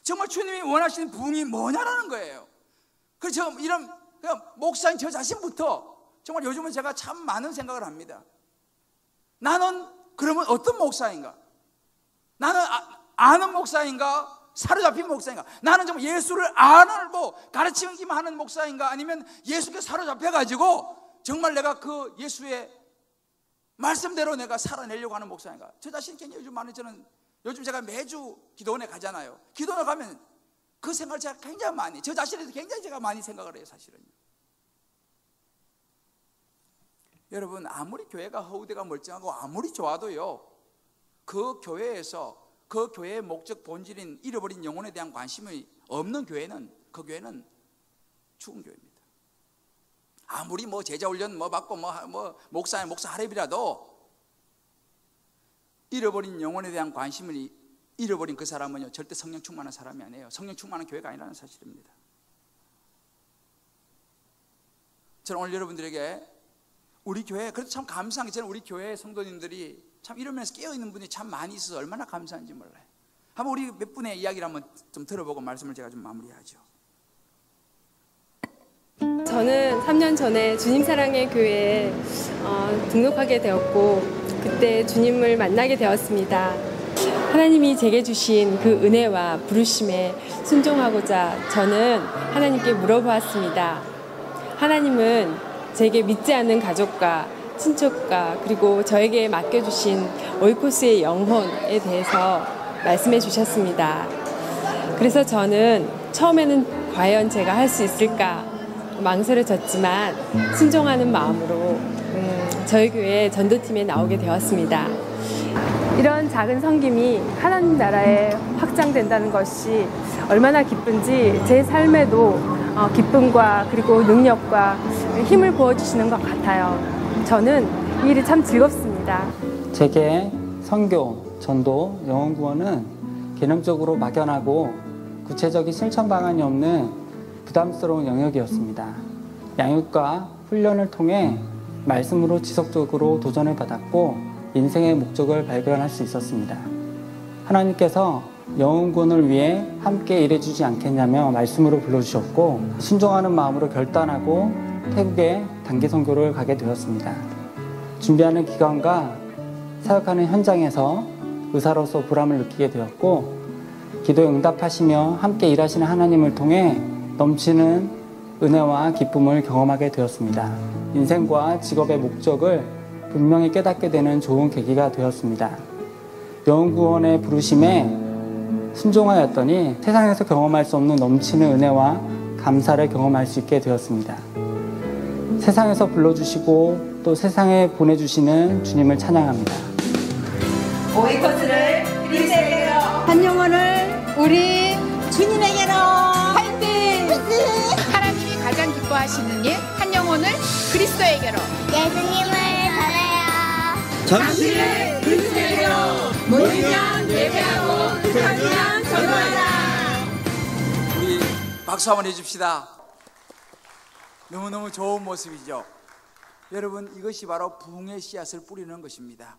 정말 주님이 원하시는 부흥이 뭐냐라는 거예요. 그래서 이런 목사인 저 자신부터 정말 요즘은 제가 참 많은 생각을 합니다. 나는 그러면 어떤 목사인가? 나는 아는 목사인가? 사로잡힌 목사인가? 나는 정말 예수를 알고 가르치기만 하는 목사인가? 아니면 예수께 사로잡혀가지고 정말 내가 그 예수의 말씀대로 내가 살아내려고 하는 목사인가? 저 자신이 굉장히 요즘 제가 매주 기도원에 가잖아요. 기도원에 가면 그 생각을 제가 굉장히 많이, 저 자신에서 굉장히 제가 많이 생각을 해요, 사실은요. 여러분, 아무리 교회가 허우대가 멀쩡하고 아무리 좋아도요, 그 교회에서 그 교회의 목적 본질인 잃어버린 영혼에 대한 관심이 없는 교회는, 그 교회는 죽은 교회입니다. 아무리 제자훈련 받고 목사 하랩이라도 잃어버린 영혼에 대한 관심을 잃어버린 그 사람은요 절대 성령 충만한 사람이 아니에요. 성령 충만한 교회가 아니라는 사실입니다. 저는 오늘 여러분들에게 우리 교회, 그래도 참 감사한 게 저는 우리 교회 성도님들이 참 이러면서 깨어있는 분이 참 많이 있어서 얼마나 감사한지 몰라요. 한번 우리 몇 분의 이야기를 한번 좀 들어보고 말씀을 제가 좀 마무리하죠. 저는 3년 전에 주님 사랑의 교회에 등록하게 되었고 그때 주님을 만나게 되었습니다. 하나님이 제게 주신 그 은혜와 부르심에 순종하고자 저는 하나님께 물어보았습니다. 하나님은 제게 믿지 않는 가족과 친척과 그리고 저에게 맡겨주신 오이코스의 영혼에 대해서 말씀해 주셨습니다. 그래서 저는 처음에는 과연 제가 할 수 있을까 망설여졌지만 순종하는 마음으로 저희 교회 전도팀에 나오게 되었습니다. 이런 작은 섬김이 하나님 나라에 확장된다는 것이 얼마나 기쁜지 제 삶에도 기쁨과 그리고 능력과 힘을 부어주시는 것 같아요. 저는 이 일이 참 즐겁습니다. 제게 선교, 전도, 영혼 구원은 개념적으로 막연하고 구체적인 실천 방안이 없는 부담스러운 영역이었습니다. 양육과 훈련을 통해 말씀으로 지속적으로 도전을 받았고 인생의 목적을 발견할 수 있었습니다. 하나님께서 영혼 구원을 위해 함께 일해주지 않겠냐며 말씀으로 불러주셨고 순종하는 마음으로 결단하고 태국에 단기 선교를 가게 되었습니다. 준비하는 기간과 사역하는 현장에서 의사로서 보람을 느끼게 되었고 기도에 응답하시며 함께 일하시는 하나님을 통해 넘치는 은혜와 기쁨을 경험하게 되었습니다. 인생과 직업의 목적을 분명히 깨닫게 되는 좋은 계기가 되었습니다. 영혼 구원의 부르심에 순종하였더니 세상에서 경험할 수 없는 넘치는 은혜와 감사를 경험할 수 있게 되었습니다. 세상에서 불러주시고 또 세상에 보내주시는 주님을 찬양합니다. 오이코스를 그리스에게로, 한 영혼을 우리 주님에게로. 화이팅! 하나님이 가장 기뻐하시는 일, 한 영혼을 그리스도에게로. 예수님을 따라요. 잠시를 그리스에게로 모이면 예배하고 끝나면 전도하라. 우리 박수 한번 해줍시다. 너무너무 좋은 모습이죠. 여러분, 이것이 바로 부흥의 씨앗을 뿌리는 것입니다.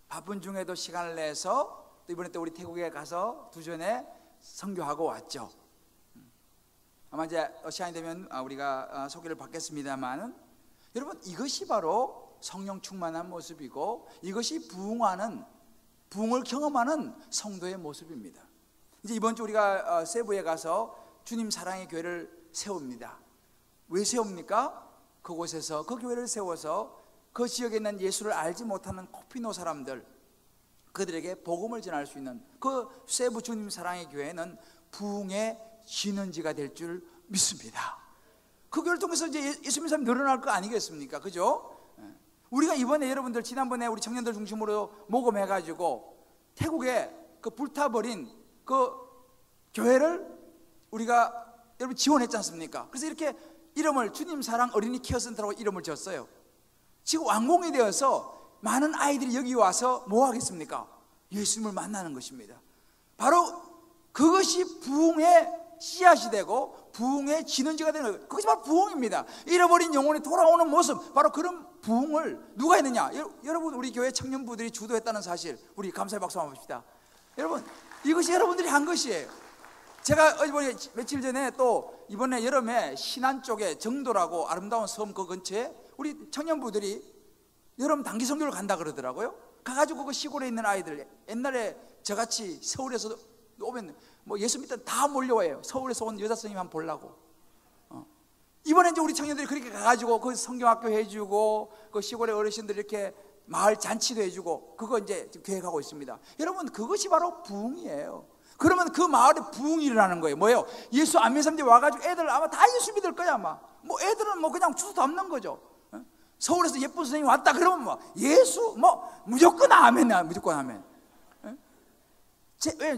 바쁜 중에도 시간을 내서 또 이번에 또 우리 태국에 가서 두전에 선교하고 왔죠. 아마 이제 시간이 되면 우리가 소개를 받겠습니다만은, 여러분, 이것이 바로 성령 충만한 모습이고 이것이 부흥을 경험하는 성도의 모습입니다. 이제 이번 주 우리가 세부에 가서 주님 사랑의 교회를 세웁니다. 왜 세웁니까? 그곳에서 그 교회를 세워서 그 지역에 있는 예수를 알지 못하는 코피노 사람들, 그들에게 복음을 전할 수 있는 그 세부 주님 사랑의 교회는 부흥의 진원지가 될 줄 믿습니다. 그 교회를 통해서 이제 예수 믿는 사람이 늘어날 거 아니겠습니까? 그죠? 우리가 이번에 여러분들 지난번에 우리 청년들 중심으로 모금해가지고 태국에 그 불타버린 그 교회를 우리가 여러분 지원했지 않습니까? 그래서 이렇게 이름을 주님 사랑 어린이 케어센터라고 이름을 지었어요. 지금 완공이 되어서 많은 아이들이 여기 와서 뭐 하겠습니까? 예수님을 만나는 것입니다. 바로 그것이 부흥의 씨앗이 되고 부흥의 진원지가 되는 거예요. 그것이 바로 부흥입니다. 잃어버린 영혼이 돌아오는 모습, 바로 그런 부흥을 누가 했느냐? 여러분, 우리 교회 청년부들이 주도했다는 사실, 우리 감사의 박수 한번 봅시다. 여러분, 이것이 여러분들이 한 것이에요. 제가 이번에 며칠 전에 또 이번에 여름에 신안 쪽에 정도라고 아름다운 섬 그 근처에 우리 청년부들이 여름 단기 선교를 간다 그러더라고요. 가가지고 그 시골에 있는 아이들, 옛날에 저같이 서울에서 오면 뭐 예수 믿던 다 몰려와요. 서울에서 온 여자 선생님 한번 보려고. 이번에 이제 우리 청년들이 그렇게 가가지고 그 성경학교 해주고 그 시골의 어르신들 이렇게 마을 잔치도 해주고 그거 이제 계획하고 있습니다. 여러분, 그것이 바로 부흥이에요. 그러면 그 마을에 부흥이 일어나는 거예요. 뭐예요? 예수 안 믿는 사람들이 와가지고 애들 아마 다 예수 믿을 거야 아마. 뭐 애들은 뭐 그냥 주소 담는 거죠. 서울에서 예쁜 선생님 왔다 그러면 뭐 예수 뭐 무조건 아멘이야. 무조건 아멘.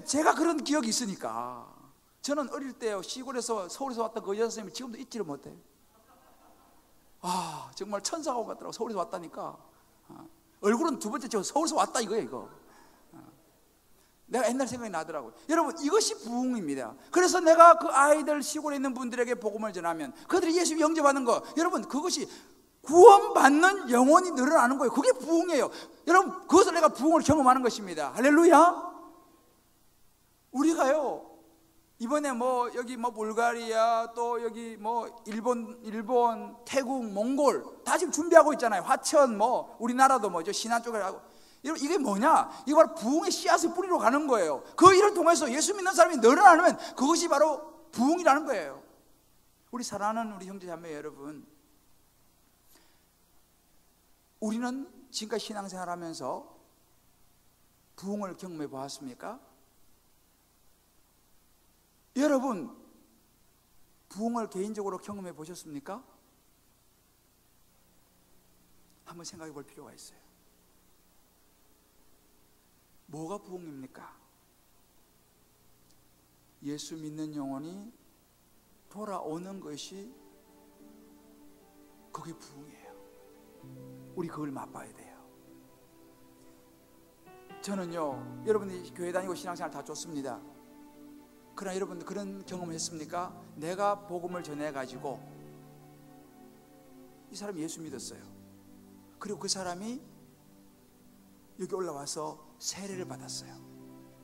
제가 그런 기억이 있으니까. 저는 어릴 때 시골에서 서울에서 왔던 그 여자 선생님을 지금도 잊지를 못해요. 정말 천사가 같더라고. 서울에서 왔다니까. 얼굴은 두 번째 저 서울에서 왔다 이거예요 이거. 내가 옛날 생각이 나더라고요. 여러분, 이것이 부흥입니다. 그래서 내가 그 아이들 시골에 있는 분들에게 복음을 전하면 그들이 예수 영접하는 거, 여러분, 그것이 구원받는 영혼이 늘어나는 거예요. 그게 부흥이에요. 여러분, 그것을 내가 부흥을 경험하는 것입니다. 할렐루야. 우리가요 이번에 뭐 여기 뭐 불가리아 또 여기 뭐 일본, 태국, 몽골 다 지금 준비하고 있잖아요. 화천 뭐 우리나라도 뭐죠 신안 쪽에 하고. 여러분, 이게 뭐냐? 이게 바로 부흥의 씨앗을 뿌리러 가는 거예요. 그 일을 통해서 예수 믿는 사람이 늘어나면 그것이 바로 부흥이라는 거예요. 우리 사랑하는 우리 형제 자매 여러분, 우리는 지금까지 신앙생활하면서 부흥을 경험해 보았습니까? 여러분, 부흥을 개인적으로 경험해 보셨습니까? 한번 생각해 볼 필요가 있어요. 뭐가 부흥입니까? 예수 믿는 영혼이 돌아오는 것이 그게 부흥이에요. 우리 그걸 맛봐야 돼요. 저는요, 여러분들이 교회 다니고 신앙생활 다 좋습니다. 그러나 여러분들 그런 경험을 했습니까? 내가 복음을 전해가지고 이 사람이 예수 믿었어요. 그리고 그 사람이 여기 올라와서 세례를 받았어요.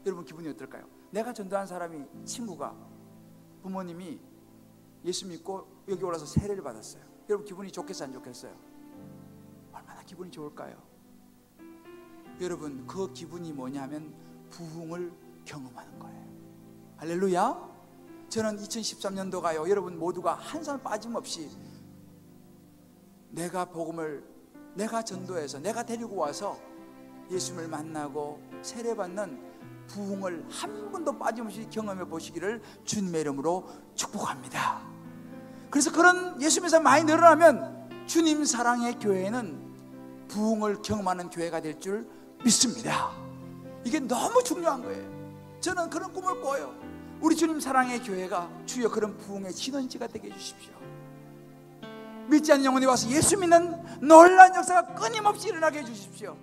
여러분 기분이 어떨까요? 내가 전도한 사람이, 친구가, 부모님이 예수 믿고 여기 올라서 세례를 받았어요. 여러분 기분이 좋겠어요, 안 좋겠어요? 얼마나 기분이 좋을까요? 여러분, 그 기분이 뭐냐면 부흥을 경험하는 거예요. 할렐루야. 저는 2013년도가요, 여러분 모두가 한 사람 빠짐없이 내가 복음을, 내가 전도해서 내가 데리고 와서 예수님을 만나고 세례받는 부흥을 한 번도 빠짐없이 경험해 보시기를 주님의 이름으로 축복합니다. 그래서 그런 예수 믿는 사람 많이 늘어나면 주님 사랑의 교회는 부흥을 경험하는 교회가 될 줄 믿습니다. 이게 너무 중요한 거예요. 저는 그런 꿈을 꿔요. 우리 주님 사랑의 교회가 주여 그런 부흥의 진원지가 되게 해주십시오. 믿지 않는 영혼이 와서 예수 믿는 놀라운 역사가 끊임없이 일어나게 해주십시오.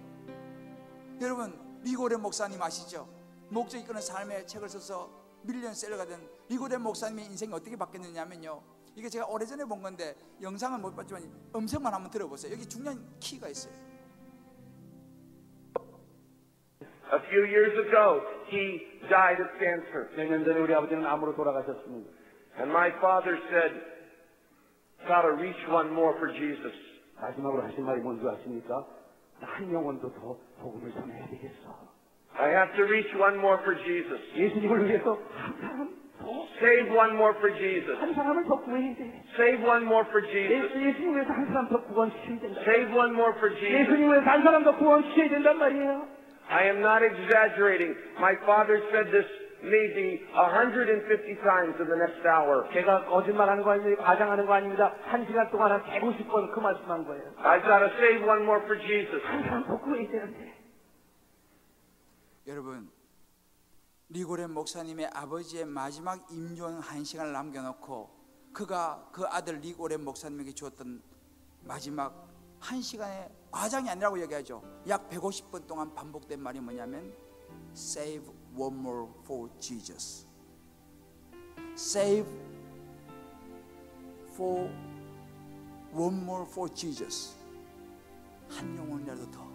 여러분, 리고레 목사님 아시죠? 목적이 이끄는 삶의 책을 써서 밀리언셀러가 된 리고레 목사님의 인생이 어떻게 바뀌었느냐면요, 이게 제가 오래전에 본 건데 영상은 못 봤지만 음성만 한번 들어보세요. 여기 중요한 키가 있어요. A few years ago, he died of cancer. 몇 년 전에 우리 아버지는 암으로 돌아가셨습니다. And my father said, gotta reach one more for Jesus. 마지막으로 하신 말이 뭔지 아십니까? 한 영혼도 더 복음을 전해야 되겠어. I have to reach one more for Jesus. 예수님을 위해서 한 사람 더, Save one more for Jesus. 한 사람을 더 구해야 돼. Save one more for Jesus. 예수님 위해서 한 사람 더 구원시켜야 된다. Save one more for Jesus. 예수님 위해서 한 사람 더 구원시켜야 된단 말이에요. I am not exaggerating. My father said this maybe 150 times in the next hour. 제가 거짓말하는 거 아닙니다. 과장하는 거 아닙니다. 한 시간 동안 한 150번 그 말씀한 거예요. I've got to save one more for Jesus. 한 사람 더 구해야 되는데. 여러분, 리고렌 목사님의 아버지의 마지막 임종 한 시간을 남겨놓고 그가 그 아들 리고렌 목사님에게 주었던 마지막 한 시간의 과장이 아니라고 얘기하죠. 약 150번 동안 반복된 말이 뭐냐면 Save one more for Jesus. Save for one more for Jesus. 한 영혼이라도 더,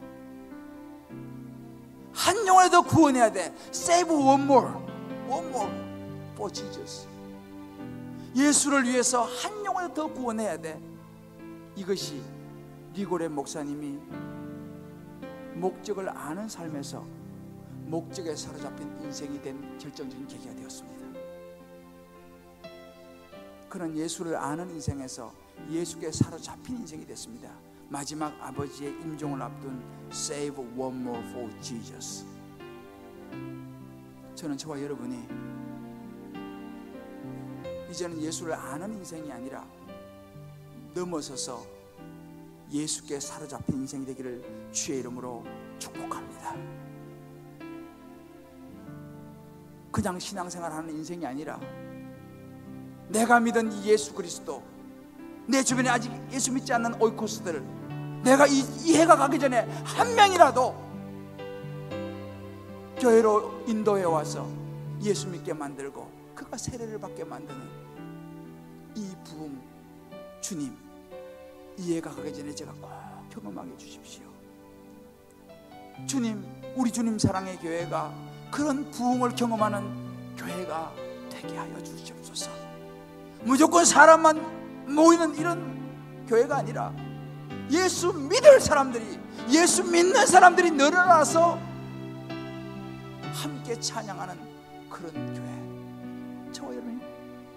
한 영혼이라도 구원해야 돼. Save one more for Jesus. 예수를 위해서 한 영혼이라도 더 구원해야 돼. 이것이 리고렌 목사님이 목적을 아는 삶에서 목적에 사로잡힌 인생이 된 결정적인 계기가 되었습니다. 그런 예수를 아는 인생에서 예수께 사로잡힌 인생이 됐습니다. 마지막 아버지의 임종을 앞둔 Save one more for Jesus. 저는 저와 여러분이 이제는 예수를 아는 인생이 아니라 넘어서서 예수께 사로잡힌 인생이 되기를 주의 이름으로 축복합니다. 그냥 신앙생활하는 인생이 아니라 내가 믿은 이 예수 그리스도, 내 주변에 아직 예수 믿지 않는 오이코스들, 내가 이 해가 가기 전에 한 명이라도 교회로 인도해 와서 예수 믿게 만들고 그가 세례를 받게 만드는 이 부흥, 주님, 이 해가 가기 전에 제가 꼭 경험하게 해주십시오. 주님, 우리 주님 사랑의 교회가 그런 부흥을 경험하는 교회가 되게 하여 주시옵소서. 무조건 사람만 모이는 이런 교회가 아니라 예수 믿을 사람들이, 예수 믿는 사람들이 늘어나서 함께 찬양하는 그런 교회, 저와 여러분이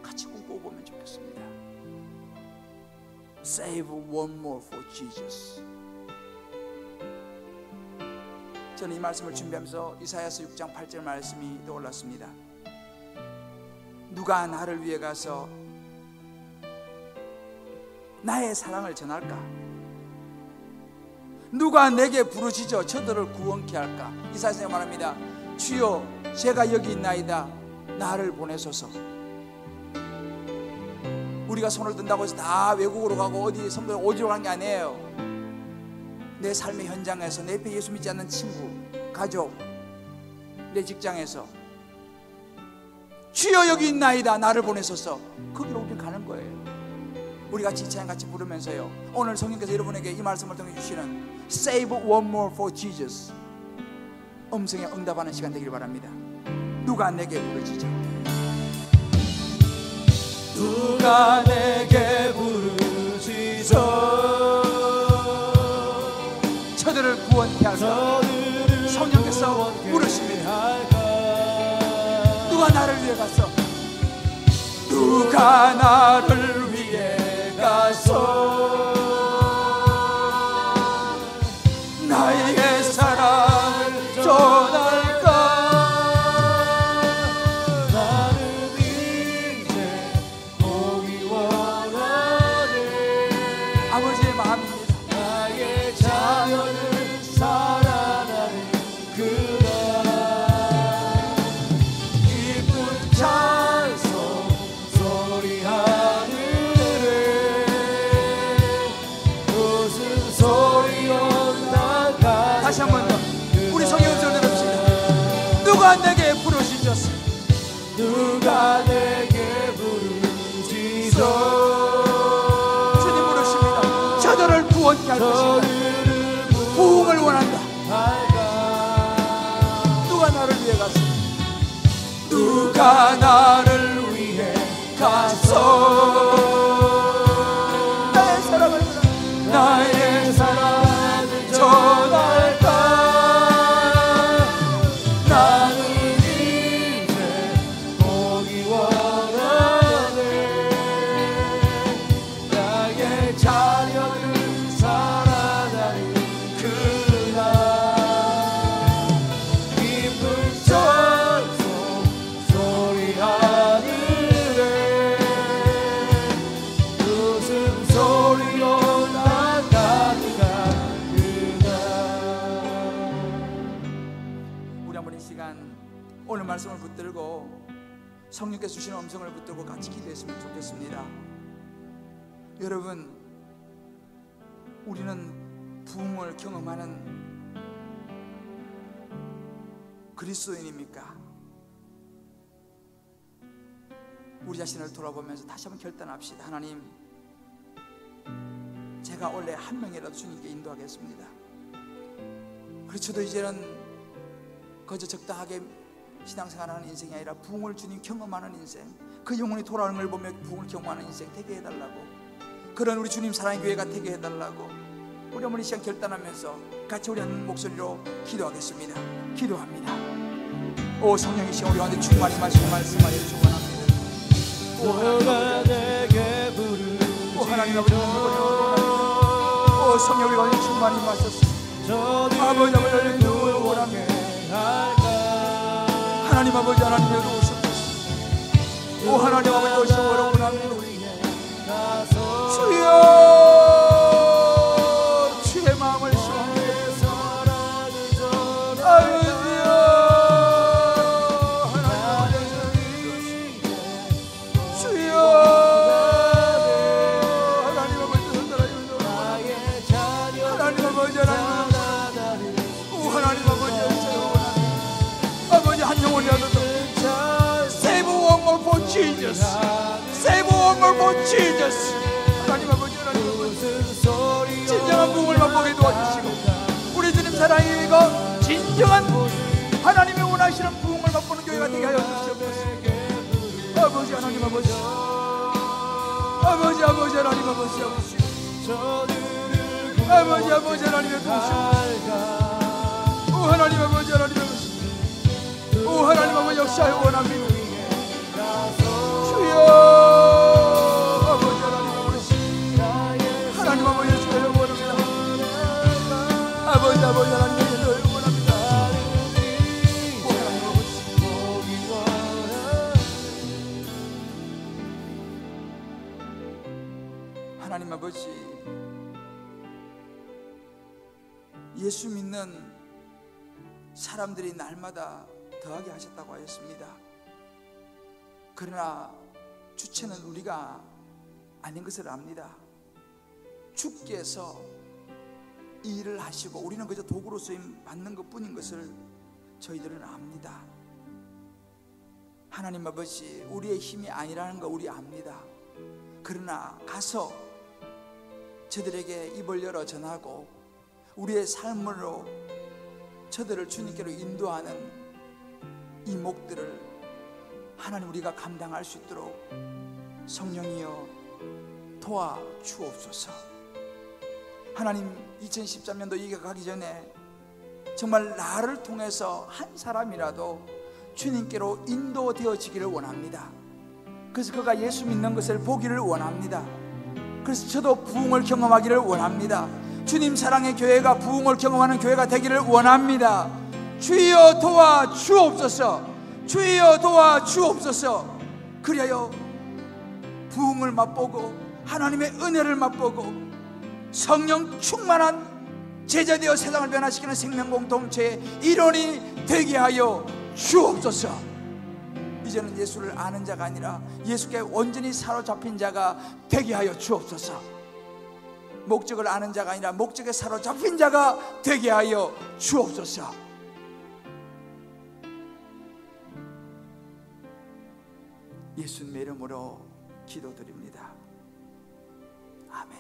같이 꿈꿔보면 좋겠습니다. Save one more for Jesus. 저는 이 말씀을 준비하면서 이사야서 6장 8절 말씀이 떠올랐습니다. 누가 나를 위해 가서 나의 사랑을 전할까? 누가 내게 부르짖어 저들을 구원케 할까? 이사야서 말합니다. 주여 제가 여기 있나이다. 나를 보내소서. 우리가 손을 든다고 해서 다 외국으로 가고 어디 성도에 오지로 간 게 아니에요. 내 삶의 현장에서 내 옆에 예수 믿지 않는 친구, 가족, 내 직장에서 주여 여기 있나이다. 나를 보내소서. 거기로 우리는 가는 거예요. 우리 같이 이 찬양 같이 부르면서요, 오늘 성령께서 여러분에게 이 말씀을 통해 주시는 Save one more for Jesus 음성에 응답하는 시간 되길 바랍니다. 누가 내게 부르짖어? 누가 내게 부르짖어 저들을 구원케 할까? 성령께서 부르십니다. 누가 나를 위해 갔어? 누가 나를 위해 가서 나의 사랑을 전할까? 나는 이제 보기 원하네. 아버지의 마음입니다. 나의 자녀를 사랑하는 그날 기쁜 찬송 소리 하늘에 웃음 소리 온다. 다시 한 번 더 우리 성의 음성을 들읍시다. 누가 내게 부르짖었어? 누가 내게 부르짖어 주님 부르십니다. 저들을 구원케 할 것이다. 부흥을 원한다. 누가 나를 위해 갔어? 누가 나를 위해 가서 나의 사랑을 나의 사랑을 전할까? 나는 이제 보기 원하네. 나의 자녀를 사랑하는 그날 기쁜 찬송 소리 하늘에 웃음 소리 올라가는 그날. 우리 한번 이 시간 오늘 말씀을 붙들고 성령께서 주시는 음성을 붙들고 같이 기도했으면 좋겠습니다. 여러분, 우리는 부흥을 경험하는 그리스도인입니까? 우리 자신을 돌아보면서 다시 한번 결단합시다. 하나님, 제가 원래 한 명이라도 주님께 인도하겠습니다. 그렇죠. 이제는 거저 적당하게 신앙생활하는 인생이 아니라 부흥을 주님 경험하는 인생, 그 영혼이 돌아오는 걸 보며 부흥을 경험하는 인생 되게 해달라고, 그런 우리 주님 사랑의 교회가 되게 해달라고 우리 한번 이 시간 결단하면서 같이 우리 한 목소리로 기도하겠습니다. 기도합니다. 오 성령이신 우리 가운데 충만히 마시고 말씀하여 주원합니다. 누가 내게 부르짖어 오 하나님 아버지, 오 성령 우리 가운데 충만히 마셨습니다. 아버지 아버지 누구를 원합니다. 하나님 아버지 하나님의 오셨습니다. 오 하나님 아버지 오시기를 원합니다. 주여 주의 마음을 시원하게 아버지여 하나님 주여 하나님 아버지 하나님 아버지 오 하나님 아버지 아버지 한 영혼이라도 Save one more for Jesus. Save one more for Jesus. 하나님 아버지 하나님 아버지 진정한 부흥을 맛보게 도와주시고 우리 주님 사랑이 이거 진정한 하나님이 원하시는 부흥을 맛보는 교회가 되게 하여 주시옵소서. 아버지 하나님 아버지 아버지 아버지 하나님 아버지 아버지 아버지 하나님의 도우시옵소서. 오 하나님 아버지 하나님 아버지 오 하나님 아버지 역사하여 원합니다. 주여 아버지 하나님 아버지 하나님 아버지 주여 원합니다. 아버지 아버지 하나님 늘 원합니다. 하나님 아버지, 예수 믿는 사람들이 날마다 더하게 하셨다고 하였습니다. 그러나 주체는 우리가 아닌 것을 압니다. 주께서 이 일을 하시고 우리는 그저 도구로 쓰임 받는 것 뿐인 것을 저희들은 압니다. 하나님 아버지, 우리의 힘이 아니라는 거 우리 압니다. 그러나 가서 저들에게 입을 열어 전하고 우리의 삶으로 저들을 주님께로 인도하는 이 목들을 하나님 우리가 감당할 수 있도록 성령이여 도와주옵소서. 하나님, 2013년도 이게 가기 전에 정말 나를 통해서 한 사람이라도 주님께로 인도되어지기를 원합니다. 그래서 그가 예수 믿는 것을 보기를 원합니다. 그래서 저도 부흥을 경험하기를 원합니다. 주님 사랑의 교회가 부흥을 경험하는 교회가 되기를 원합니다. 주여 도와주옵소서. 주여 도와주옵소서. 그리하여 부흥을 맛보고 하나님의 은혜를 맛보고 성령 충만한 제자되어 세상을 변화시키는 생명공동체의 일원이 되게 하여 주옵소서. 이제는 예수를 아는 자가 아니라 예수께 온전히 사로잡힌 자가 되게 하여 주옵소서. 목적을 아는 자가 아니라 목적에 사로잡힌 자가 되게 하여 주옵소서. 예수님의 이름으로 기도드립니다. 아멘.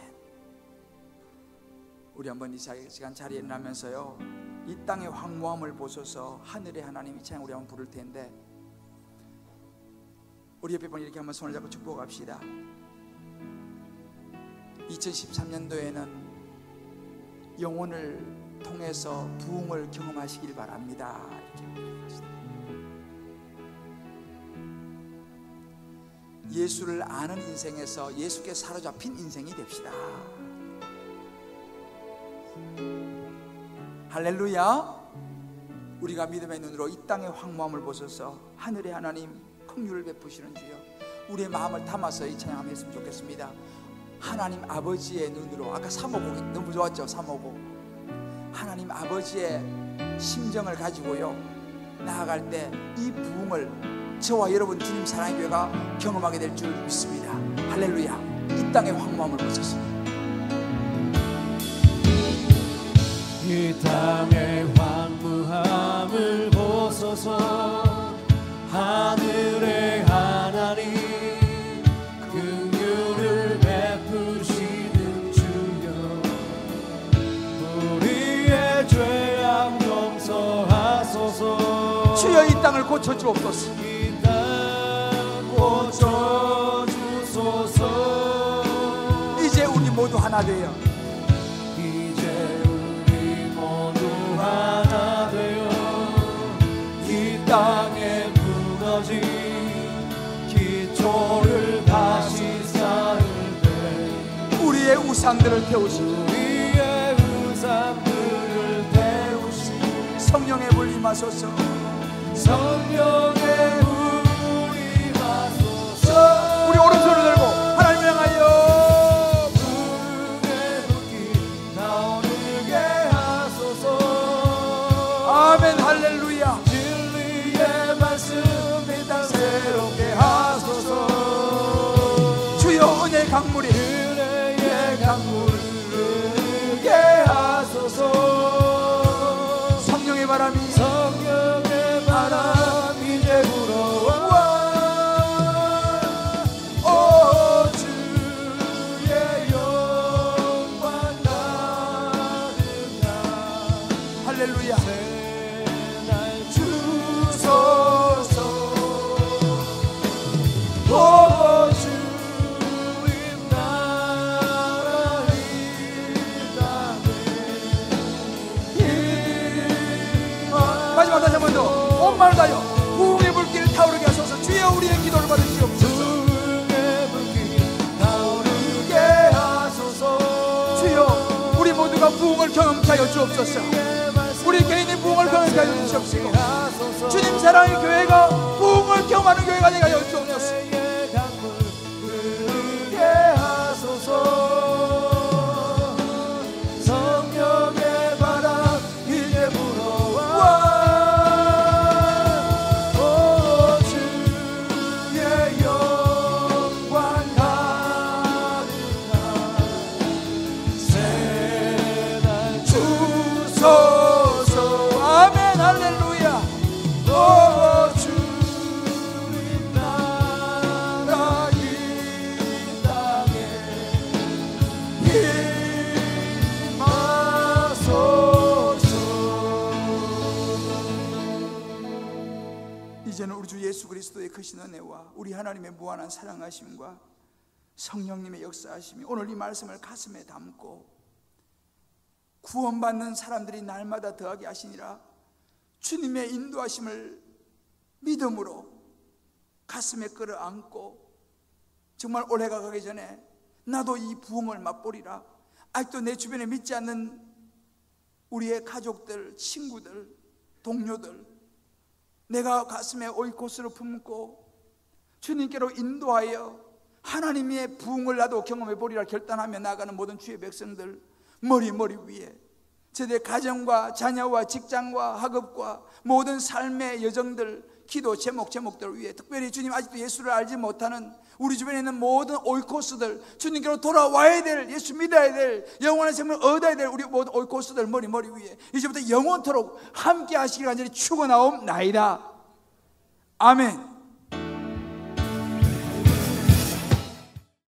우리 한번 이 시간 자리에 일어나면서요, 이 땅의 황무함을 보소서 하늘의 하나님, 이 찬양 우리 한번 부를 텐데, 우리 옆에 분 이렇게 한번 손을 잡고 축복합시다. 2013년도에는 영혼을 통해서 부흥을 경험하시길 바랍니다. 예수를 아는 인생에서 예수께 사로잡힌 인생이 됩시다. 할렐루야. 우리가 믿음의 눈으로 이 땅의 황무함을 보셔서 하늘의 하나님 긍휼을 베푸시는 주여, 우리의 마음을 담아서 이 찬양함 했으면 좋겠습니다. 하나님 아버지의 눈으로, 아까 355 너무 좋았죠? 355 하나님 아버지의 심정을 가지고요 나아갈 때 이 부흥을 저와 여러분 주님 사랑의 교회가 경험하게 될 줄 믿습니다. 할렐루야. 이 땅의 황무함을 보소서. 이 땅의 황무함을 보소서. 하늘의 하나님 긍휼을 베푸시는 주여, 우리의 죄악 용서하소서. 주여 이 땅을 고쳐주옵소서. 이 땅 고쳐주소서. 이제 우리 모두 하나 되어, 이제 우리 모두 하나 되어 이 땅에 무너진 기초를 다시 쌓을 때 우리의 우상들을 태우시고 우리의 우상들을 태우시고 성령의 물 임하소서. 성령의 물 임하소서. 우리 오른손을 들고 하나님을 향하여 부흥의 불길 타오르게 하소서. 아멘. 할렐루야. 진리의 말씀 이 땅 새롭게 하소서. 주여 은혜의 강물이 은혜의 강물 흐르게 하소서. 성령의 바람이 성령의 바람 이제 불어와. 오 주의 영광 가득 나. 할렐루야. 날 주소서. 오 주님 나라 이 땅에 마지막 다시 한 번 더 온 마음을 다하여 부흥의 불길 타오르게 하소서. 주여 우리의 기도를 받으시옵소서. 부흥의 불길 타오르게 하소서. 주여 우리 모두가 부흥을 경험케 하여 주옵소서. 우리 개인의 부흥을 경험케 하여 주시옵시고 주님 사랑의 교회가 부흥을 경험하는 교회가 되게 하여 주옵소서. 흐르게 하소서. 이제는 우리 주 예수 그리스도의 크신 은혜와 우리 하나님의 무한한 사랑하심과 성령님의 역사하심이 오늘 이 말씀을 가슴에 담고 구원받는 사람들이 날마다 더하게 하시니라 주님의 인도하심을 믿음으로 가슴에 끌어안고 정말 올해가 가기 전에 나도 이 부흥을 맛보리라. 아직도 내 주변에 믿지 않는 우리의 가족들, 친구들, 동료들, 내가 가슴에 오이코스를 품고 주님께로 인도하여 하나님의 부흥을 나도 경험해 보리라 결단하며 나아가는 모든 주의 백성들 머리 위에 저들의 가정과 자녀와 직장과 학업과 모든 삶의 여정들, 기도 제목들 위에 특별히 주님 아직도 예수를 알지 못하는 우리 주변에 있는 모든 오이코스들, 주님께로 돌아와야 될, 예수 믿어야 될, 영원한 생명을 얻어야 될 우리 모든 오이코스들 머리 위에 이제부터 영원토록 함께 하시길 간절히 축원하옵나이다. 아멘.